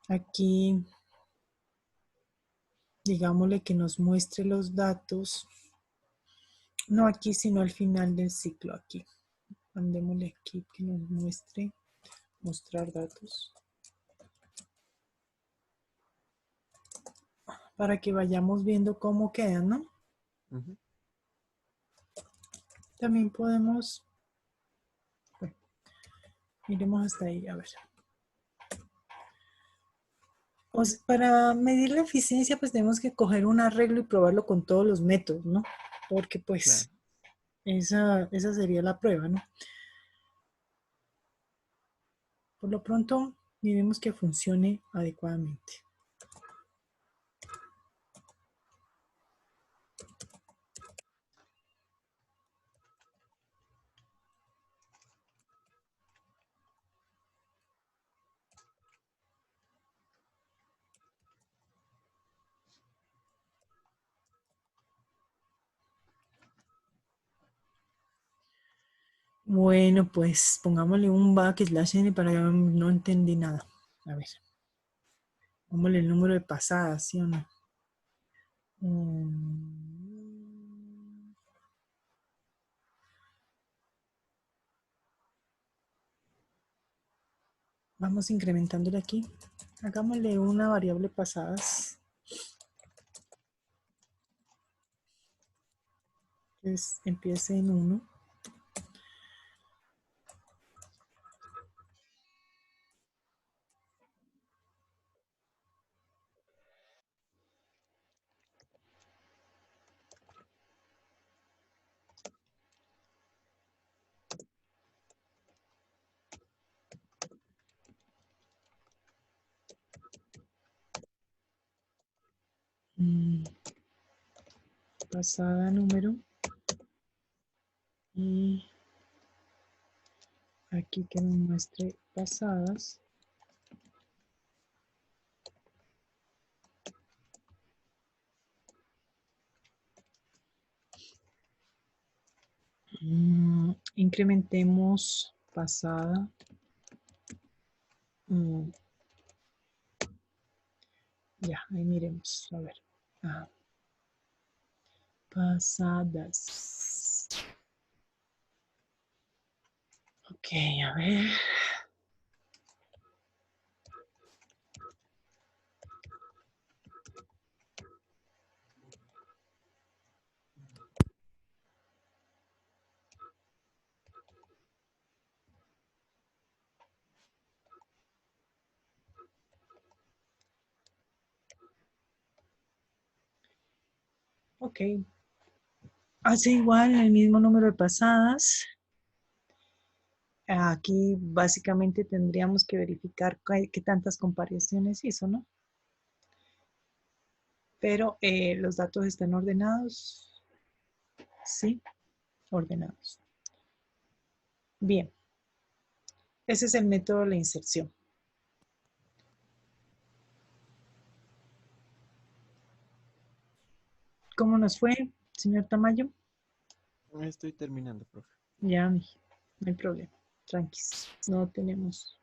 Speaker 1: Aquí, digámosle que nos muestre los datos. No aquí, sino al final del ciclo aquí. Mandémosle aquí que nos muestre, mostrar datos. Para que vayamos viendo cómo quedan, ¿no?
Speaker 2: Ujú.
Speaker 1: También podemos, bueno, miremos hasta ahí, a ver. Para medir la eficiencia, pues tenemos que coger un arreglo y probarlo con todos los métodos, ¿no? Porque
Speaker 2: Claro.
Speaker 1: pues esa sería la prueba, ¿no? Por lo pronto, miremos que funcione adecuadamente. Bueno, pues pongámosle un backslash n para que no entendí nada. A ver, pongámosle el número de pasadas, ¿sí o no? Mm, Vamos incrementándole aquí. Hagámosle una variable pasadas. Que empiece en 1. pasada número. Y aquí que me muestre pasadas. Incrementemos pasada. Ya, ahí miremos. A ver. Pasadas. Ok, a ver. Ok. Hace igual el mismo número de pasadas. Aquí básicamente tendríamos que verificar qué tantas comparaciones hizo, ¿no? Pero los datos están ordenados. Sí, ordenados. Bien. Ese es el método de la inserción. ¿Cómo nos fue, señor Tamayo?
Speaker 2: Estoy terminando, profe.
Speaker 1: Ya, no hay problema. Tranquis. No tenemos.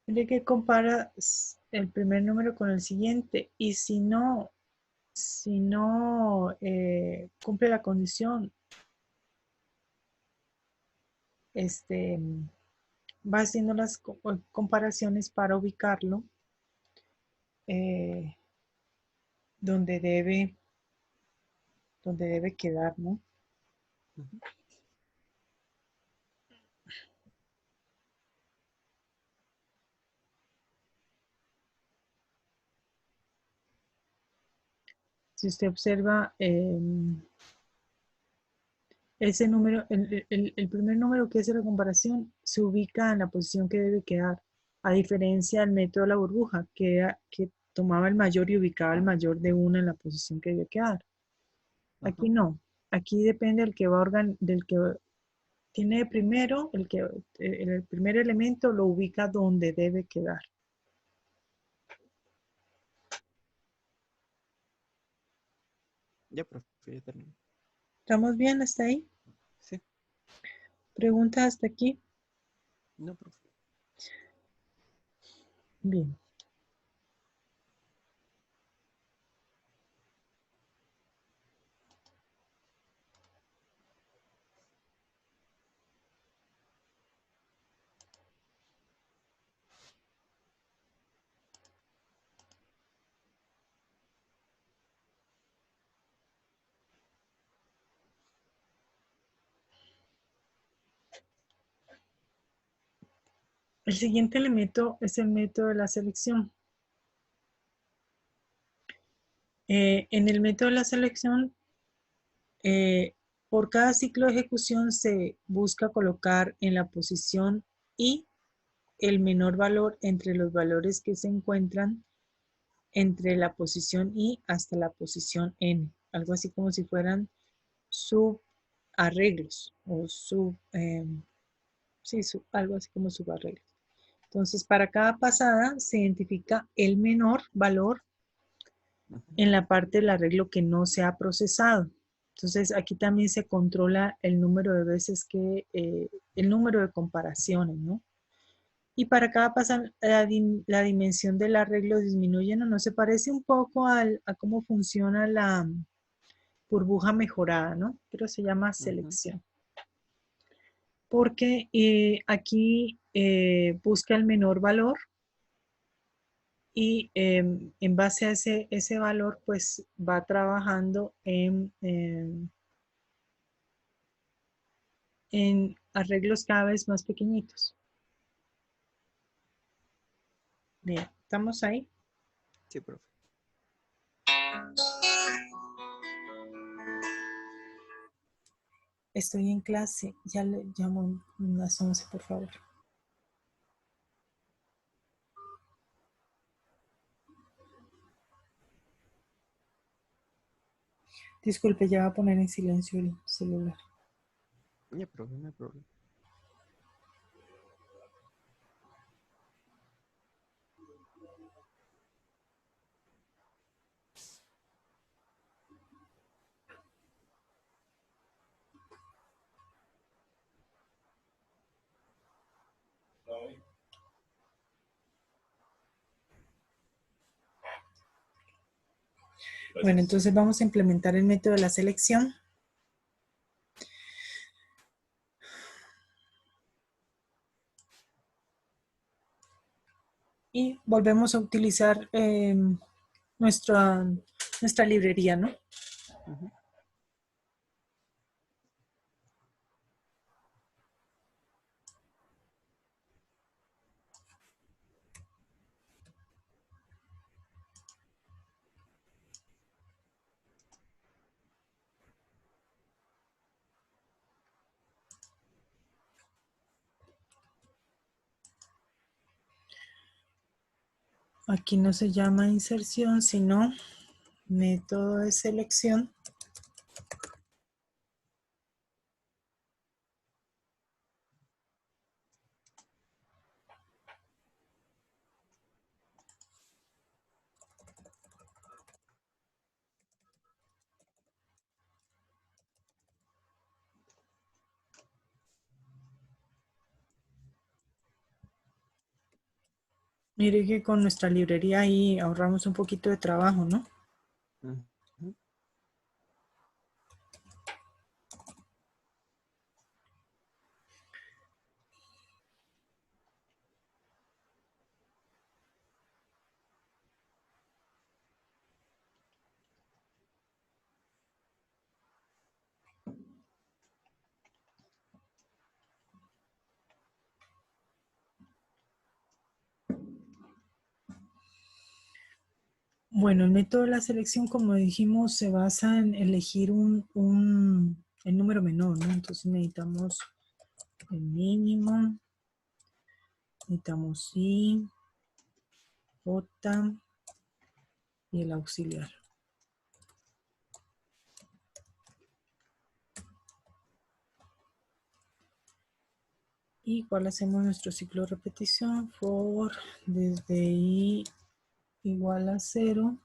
Speaker 1: Tiene que comparar el primer número con el siguiente y si no cumple la condición, va haciendo las comparaciones para ubicarlo eh, donde debe quedar, ¿no?
Speaker 2: Ujú.
Speaker 1: Si usted observa ese número, el primer número que hace la comparación se ubica en la posición que debe quedar, a diferencia del método de la burbuja, que tomaba el mayor y ubicaba el mayor de una en la posición que debe quedar.
Speaker 2: Ajá.
Speaker 1: Aquí no, aquí depende del que tiene primero, el primer elemento lo ubica donde debe quedar.
Speaker 2: Ya, profe, ya terminé.
Speaker 1: ¿Estamos bien hasta ahí?
Speaker 2: Sí,
Speaker 1: ¿Preguntas hasta aquí?
Speaker 2: no, profe.
Speaker 1: Bien. El siguiente elemento es el método de la selección. En el método de la selección, por cada ciclo de ejecución se busca colocar en la posición I el menor valor entre los valores que se encuentran entre la posición I hasta la posición N. Algo así como si fueran subarreglos o algo así como subarreglos. Entonces, para cada pasada se identifica el menor valor
Speaker 2: Ujú.
Speaker 1: en la parte del arreglo que no se ha procesado. Entonces, aquí también se controla el número de veces el número de comparaciones, ¿no? Y para cada pasada, la dimensión del arreglo disminuye, ¿no? Se parece un poco a cómo funciona la burbuja mejorada, ¿no? Pero se llama
Speaker 2: Ujú.
Speaker 1: selección. Porque aquí busca el menor valor y en base a ese valor, pues va trabajando en arreglos cada vez más pequeñitos. Bien, ¿estamos ahí?
Speaker 2: Sí, profe.
Speaker 1: Estoy en clase, ya le llamo a las 11, por favor. Disculpe, ya voy a poner en silencio el celular.
Speaker 2: Ya, profe, no hay problema.
Speaker 1: Bueno, entonces vamos a implementar el método de la selección. Y volvemos a utilizar nuestra librería, ¿no?
Speaker 2: Ujú.
Speaker 1: Aquí no se llama inserción, sino método de selección. Mire que con nuestra librería ahí ahorramos un poquito de trabajo, ¿no?
Speaker 2: Ujú.
Speaker 1: Bueno, el método de la selección, como dijimos, se basa en elegir el número menor, ¿no? Entonces necesitamos el mínimo, necesitamos I, J y el auxiliar. Y cuál hacemos nuestro ciclo de repetición for desde I igual a 0,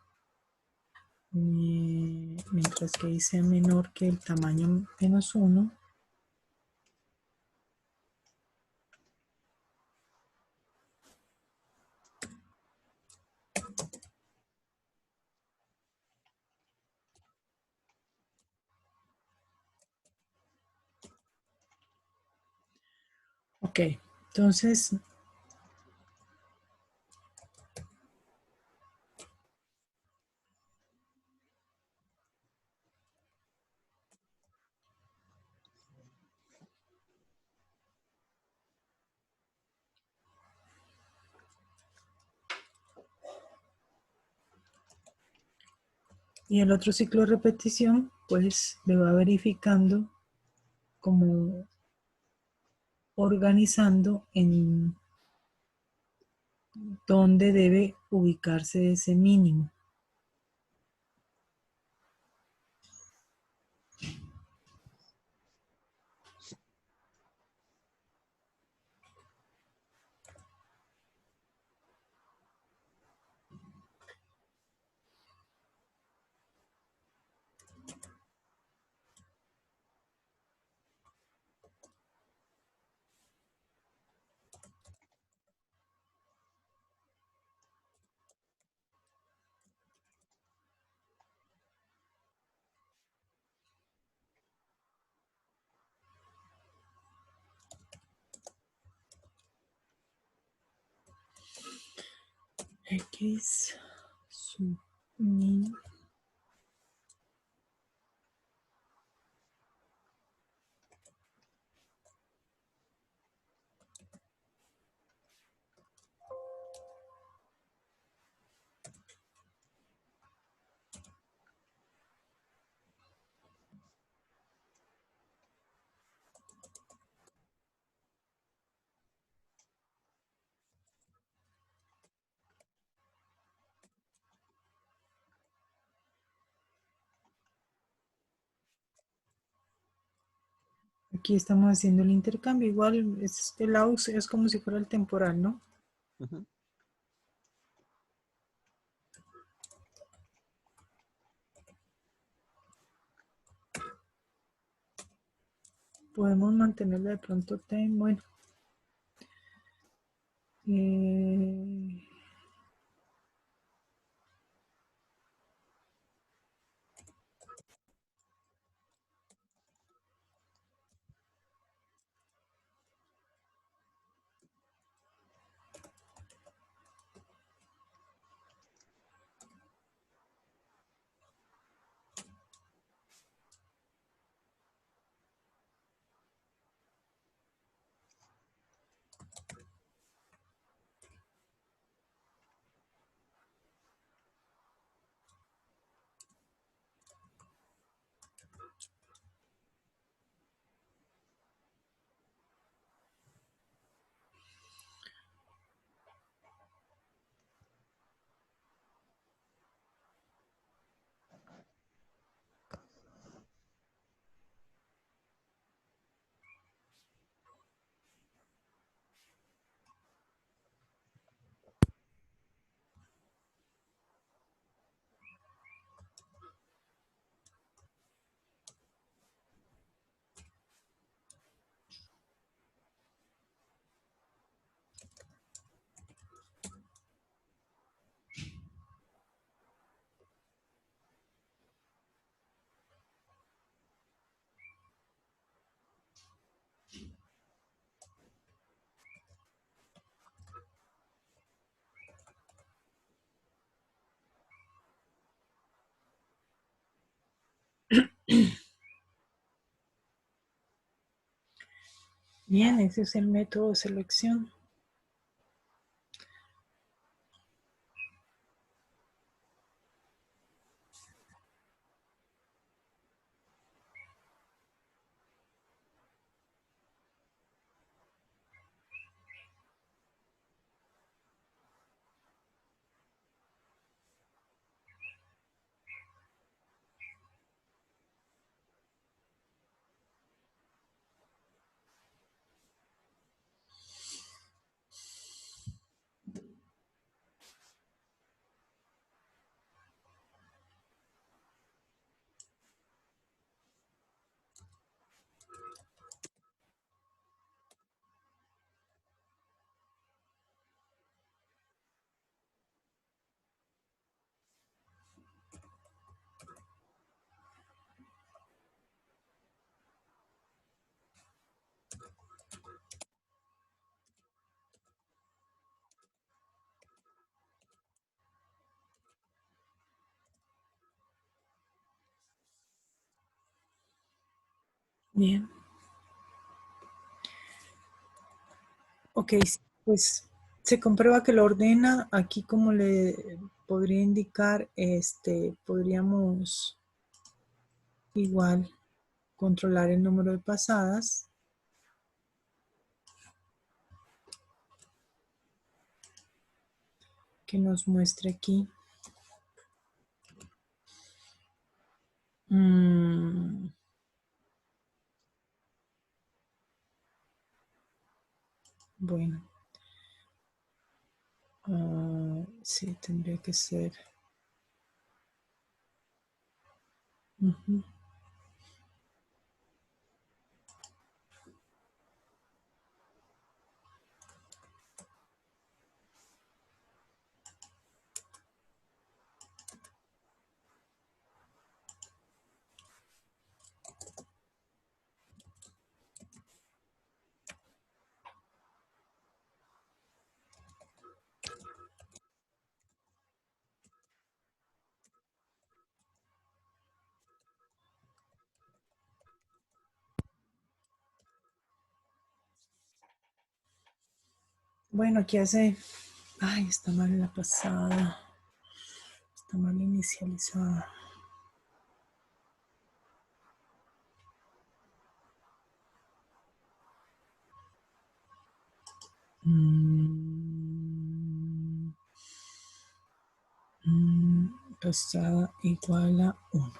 Speaker 1: mientras que I sea menor que el tamaño menos 1. Ok, entonces y el otro ciclo de repetición, pues le va verificando como organizando en dónde debe ubicarse ese mínimo. X sub min. Aquí estamos haciendo el intercambio. Igual el aux es como si fuera el temporal, ¿no?
Speaker 2: Ujú.
Speaker 1: Podemos mantenerla de pronto ten. Bueno. Eh, Bien, ese es el método de selección. Bien. Ok, sí, pues se comprueba que lo ordena. Aquí como le podría indicar, podríamos igual controlar el número de pasadas. Que nos muestre aquí. Bueno. Sí, tendría que ser. Ujú. Bueno, aquí hace... Ay, está mal la pasada. Está mal inicializada. Pasada igual a 1.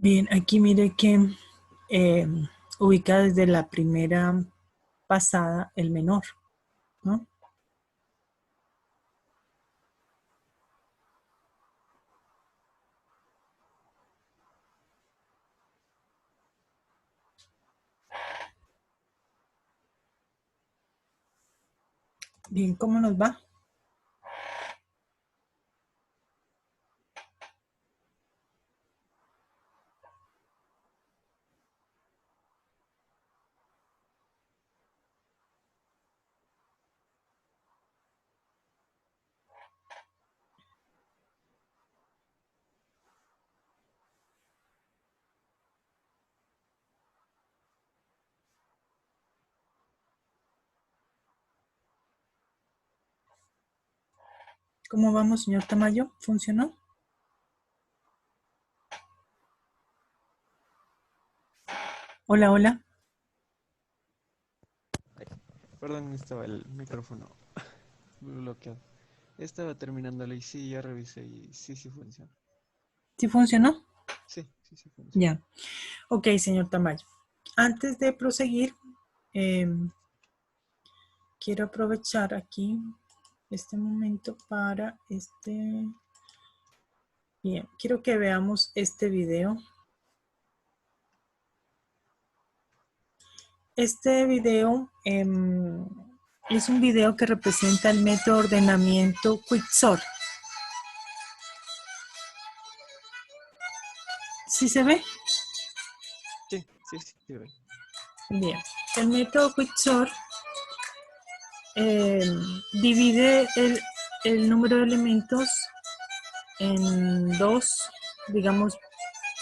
Speaker 1: Bien, aquí mire que eh, ubica desde la primera pasada el menor, ¿no? Bien, ¿cómo nos va? ¿Cómo vamos, señor Tamayo? ¿Funcionó? Hola, hola.
Speaker 2: Ay, perdón, estaba el micrófono bloqueado. Estaba terminándolo y sí, ya revisé y sí, sí funciona.
Speaker 1: ¿Sí funcionó?
Speaker 2: Sí, sí, sí funciona.
Speaker 1: Ya. Ok, señor Tamayo. Antes de proseguir, quiero aprovechar aquí este momento para Bien, quiero que veamos este video. Este video es un video que representa el método de ordenamiento Quicksort. ¿Sí se ve?
Speaker 2: Sí, sí, sí, sí, ve.
Speaker 1: Bien. El método Quicksort divide el número de elementos en dos, digamos,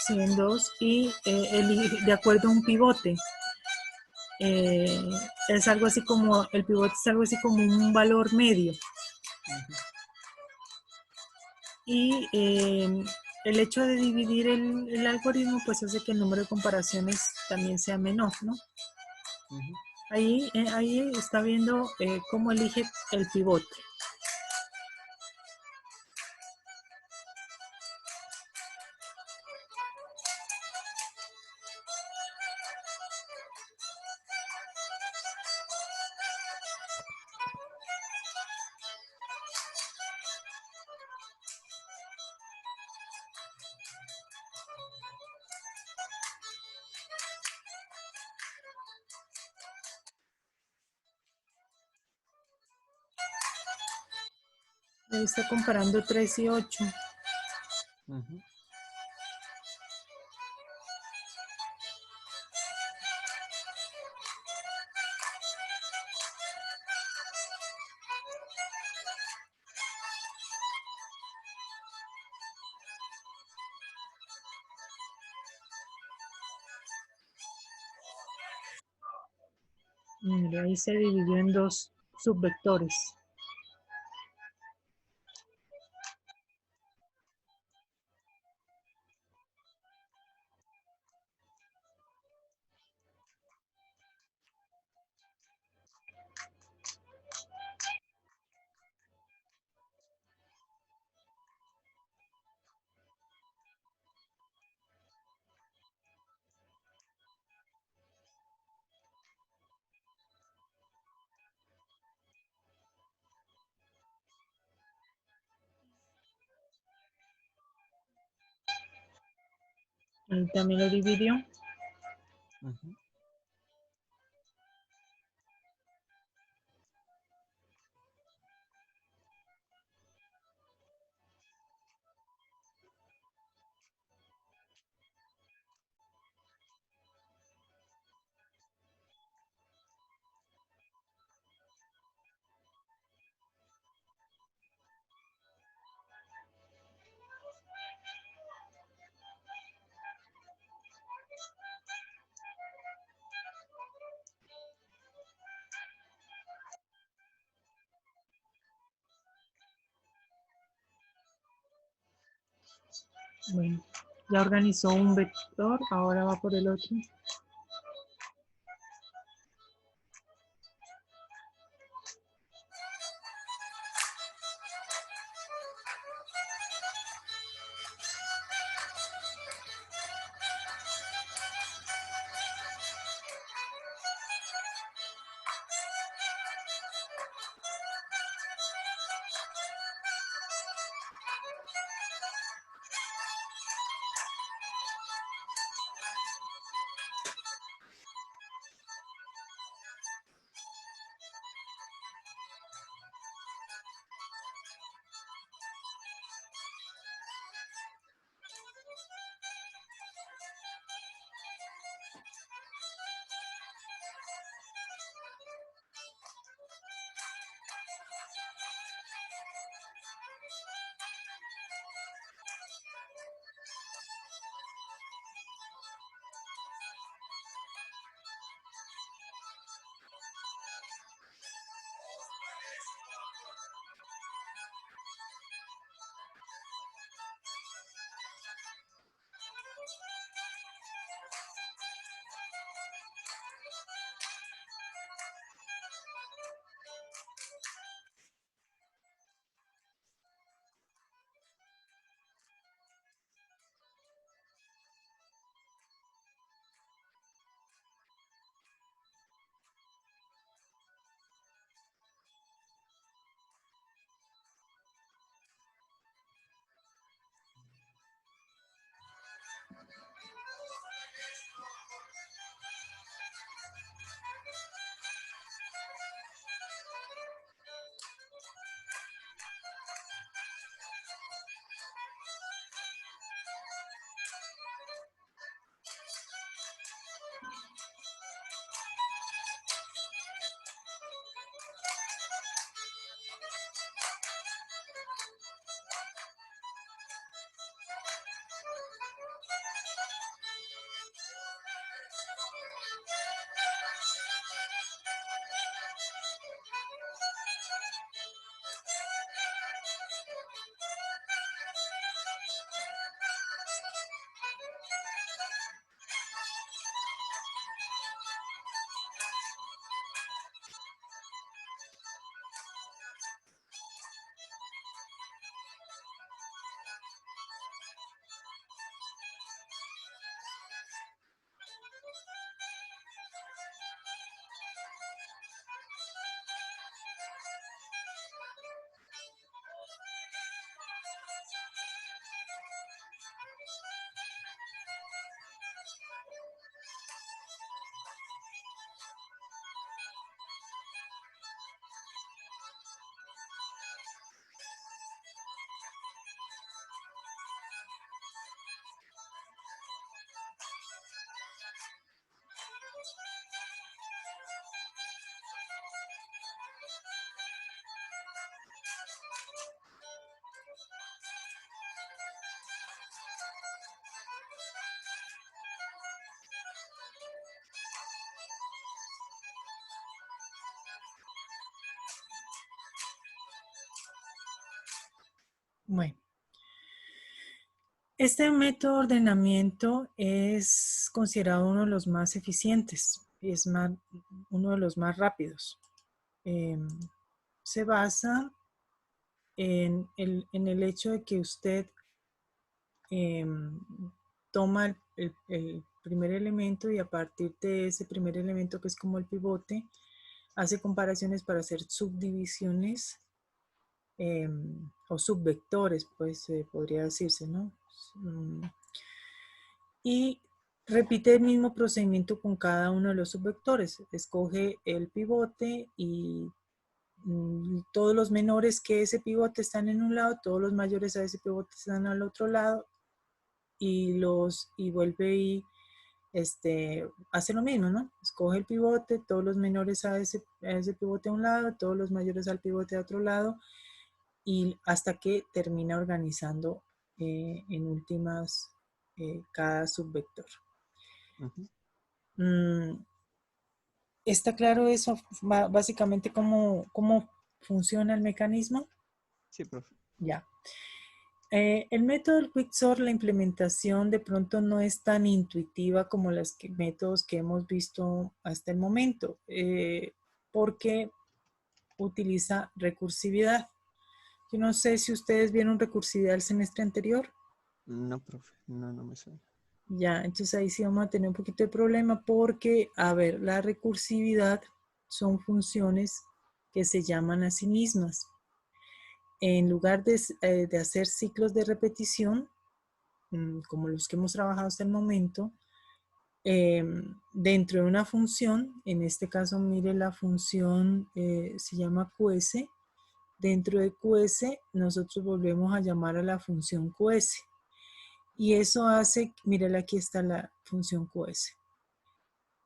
Speaker 1: sí, en dos, y de acuerdo a un pivote. Eh, es algo así como, el pivote es algo así como un valor medio.
Speaker 2: Ujú,
Speaker 1: Y el hecho de dividir el algoritmo pues hace que el número de comparaciones también sea menor, ¿no?
Speaker 2: ujú.
Speaker 1: Ahí está viendo cómo elige el pivote. Ahí está comparando 3 y 8.
Speaker 2: Ujú.
Speaker 1: Mira, ahí se dividió en dos subvectores. Ahí también lo dividió.
Speaker 2: Ujú.
Speaker 1: Bueno, ya organizó un vector, ahora va por el otro. Bueno, este método de ordenamiento es considerado uno de los más eficientes, uno de los más rápidos. Se basa en el hecho de que usted toma el primer elemento y a partir de ese primer elemento, que es como el pivote, hace comparaciones para hacer subdivisiones o subvectores, pues podría decirse, ¿no? Y repite el mismo procedimiento con cada uno de los subvectores. Escoge el pivote y todos los menores que ese pivote están en un lado, todos los mayores a ese pivote están al otro lado y vuelve y hace lo mismo, ¿no? Escoge el pivote, todos los menores a ese pivote a un lado, todos los mayores al pivote a otro lado y hasta que termina organizando en últimas cada subvector. ¿Está claro eso? Básicamente cómo funciona el mecanismo.
Speaker 2: Sí, profe.
Speaker 1: Ya. El método del Quicksort, la implementación de pronto no es tan intuitiva como los métodos que hemos visto hasta el momento, porque utiliza recursividad. Yo no sé si ustedes vieron recursividad el semestre anterior.
Speaker 2: No, profe, no, no me suena.
Speaker 1: Ya, entonces ahí sí vamos a tener un poquito de problema porque, a ver, la recursividad son funciones que se llaman a sí mismas. En lugar de hacer ciclos de repetición, como los que hemos trabajado hasta el momento, dentro de una función, en este caso mire la función se llama QS, dentro de QS nosotros volvemos a llamar a la función QS y eso hace, mire aquí está la función QS.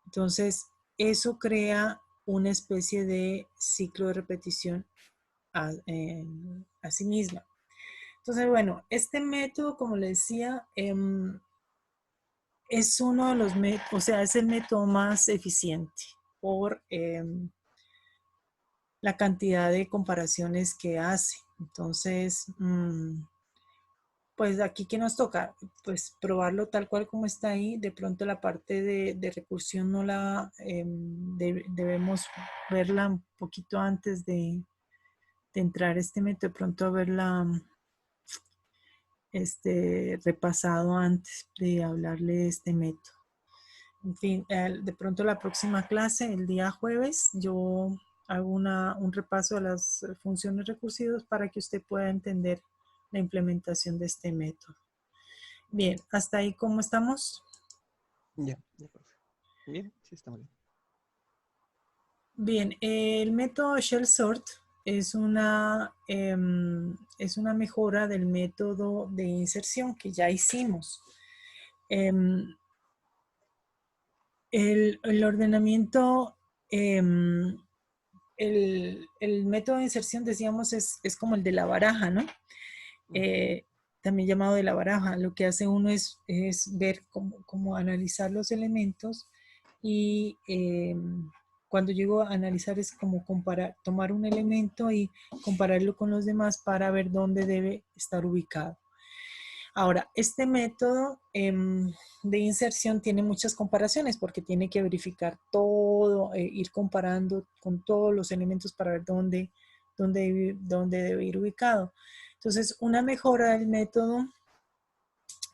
Speaker 1: Entonces eso crea una especie de ciclo de repetición a sí misma. Entonces, bueno, este método, como les decía, es uno de los métodos, o sea, es el método más eficiente por la cantidad de comparaciones que hace. Entonces, pues aquí que nos toca, pues probarlo tal cual como está ahí. De pronto la parte de recursión no la debemos verla un poquito antes de entrar a este método, de pronto verla repasado antes de hablarle de este método. En fin, de pronto la próxima clase, el día jueves, yo hago un repaso de las funciones recursivas para que usted pueda entender la implementación de este método. Bien, hasta ahí, ¿cómo estamos?
Speaker 2: Ya, profe. Bien, sí, está bien.
Speaker 1: Bien, el método Shell Sort es una mejora del método de inserción que ya hicimos. El ordenamiento, el método de inserción, decíamos, es como el de la baraja, ¿no? También llamado de la baraja. Lo que hace uno es ver cómo analizar los elementos y cuando llego a analizar es como comparar, tomar un elemento y compararlo con los demás para ver dónde debe estar ubicado. Ahora, este método de inserción tiene muchas comparaciones porque tiene que verificar todo, ir comparando con todos los elementos para ver dónde debe ir ubicado. Entonces, una mejora del método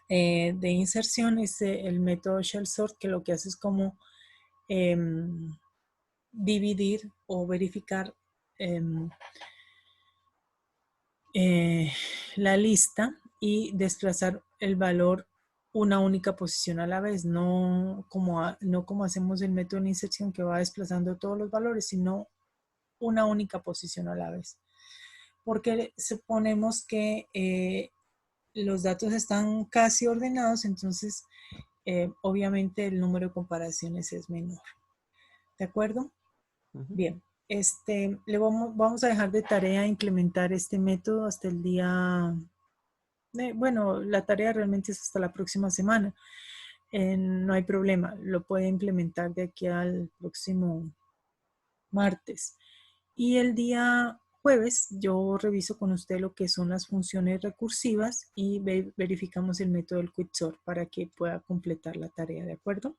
Speaker 1: de inserción es el método Shell Sort, que lo que hace es como dividir o verificar la lista y desplazar el valor una única posición a la vez, no como hacemos el método de inserción que va desplazando todos los valores, sino una única posición a la vez. Porque suponemos que los datos están casi ordenados, entonces obviamente el número de comparaciones es menor. ¿De acuerdo? Bien, vamos a dejar de tarea implementar este método hasta el día, bueno, la tarea realmente es hasta la próxima semana. No hay problema, lo puede implementar de aquí al próximo martes. Y el día jueves yo reviso con usted lo que son las funciones recursivas y verificamos el método del Quicksort para que pueda completar la tarea, ¿de acuerdo?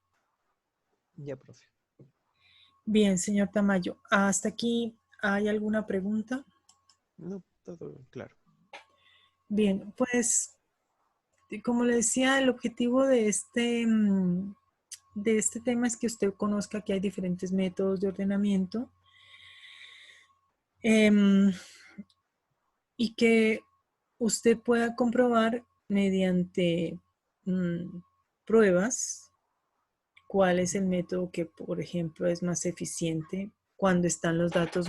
Speaker 2: Ya, profe.
Speaker 1: Bien, señor Tamayo, ¿hasta aquí hay alguna pregunta?
Speaker 2: No, todo claro.
Speaker 1: Bien, pues como le decía, el objetivo de este tema es que usted conozca que hay diferentes métodos de ordenamiento y que usted pueda comprobar mediante pruebas cuál es el método que, por ejemplo, es más eficiente cuando están los datos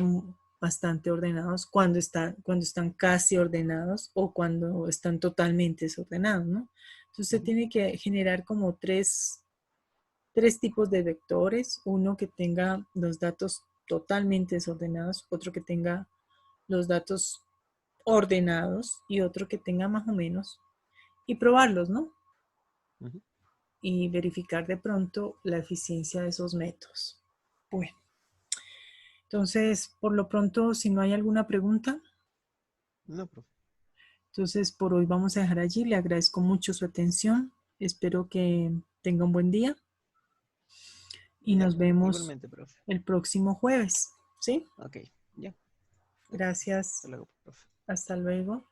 Speaker 1: bastante ordenados, cuando están casi ordenados o cuando están totalmente desordenados, ¿no? Entonces usted tiene que generar como tres tipos de vectores, uno que tenga los datos totalmente desordenados, otro que tenga los datos ordenados y otro que tenga más o menos y probarlos, ¿no? Y verificar de pronto la eficiencia de esos métodos. Bueno, entonces, por lo pronto, si no hay alguna pregunta.
Speaker 2: No, profe.
Speaker 1: Entonces, por hoy vamos a dejar allí. Le agradezco mucho su atención. Espero que tenga un buen día y
Speaker 2: Ya,
Speaker 1: nos vemos
Speaker 2: igualmente, profe.
Speaker 1: el próximo jueves. ¿Sí?
Speaker 2: Ok, ya.
Speaker 1: Gracias.
Speaker 2: Hasta luego, profe.
Speaker 1: Hasta luego.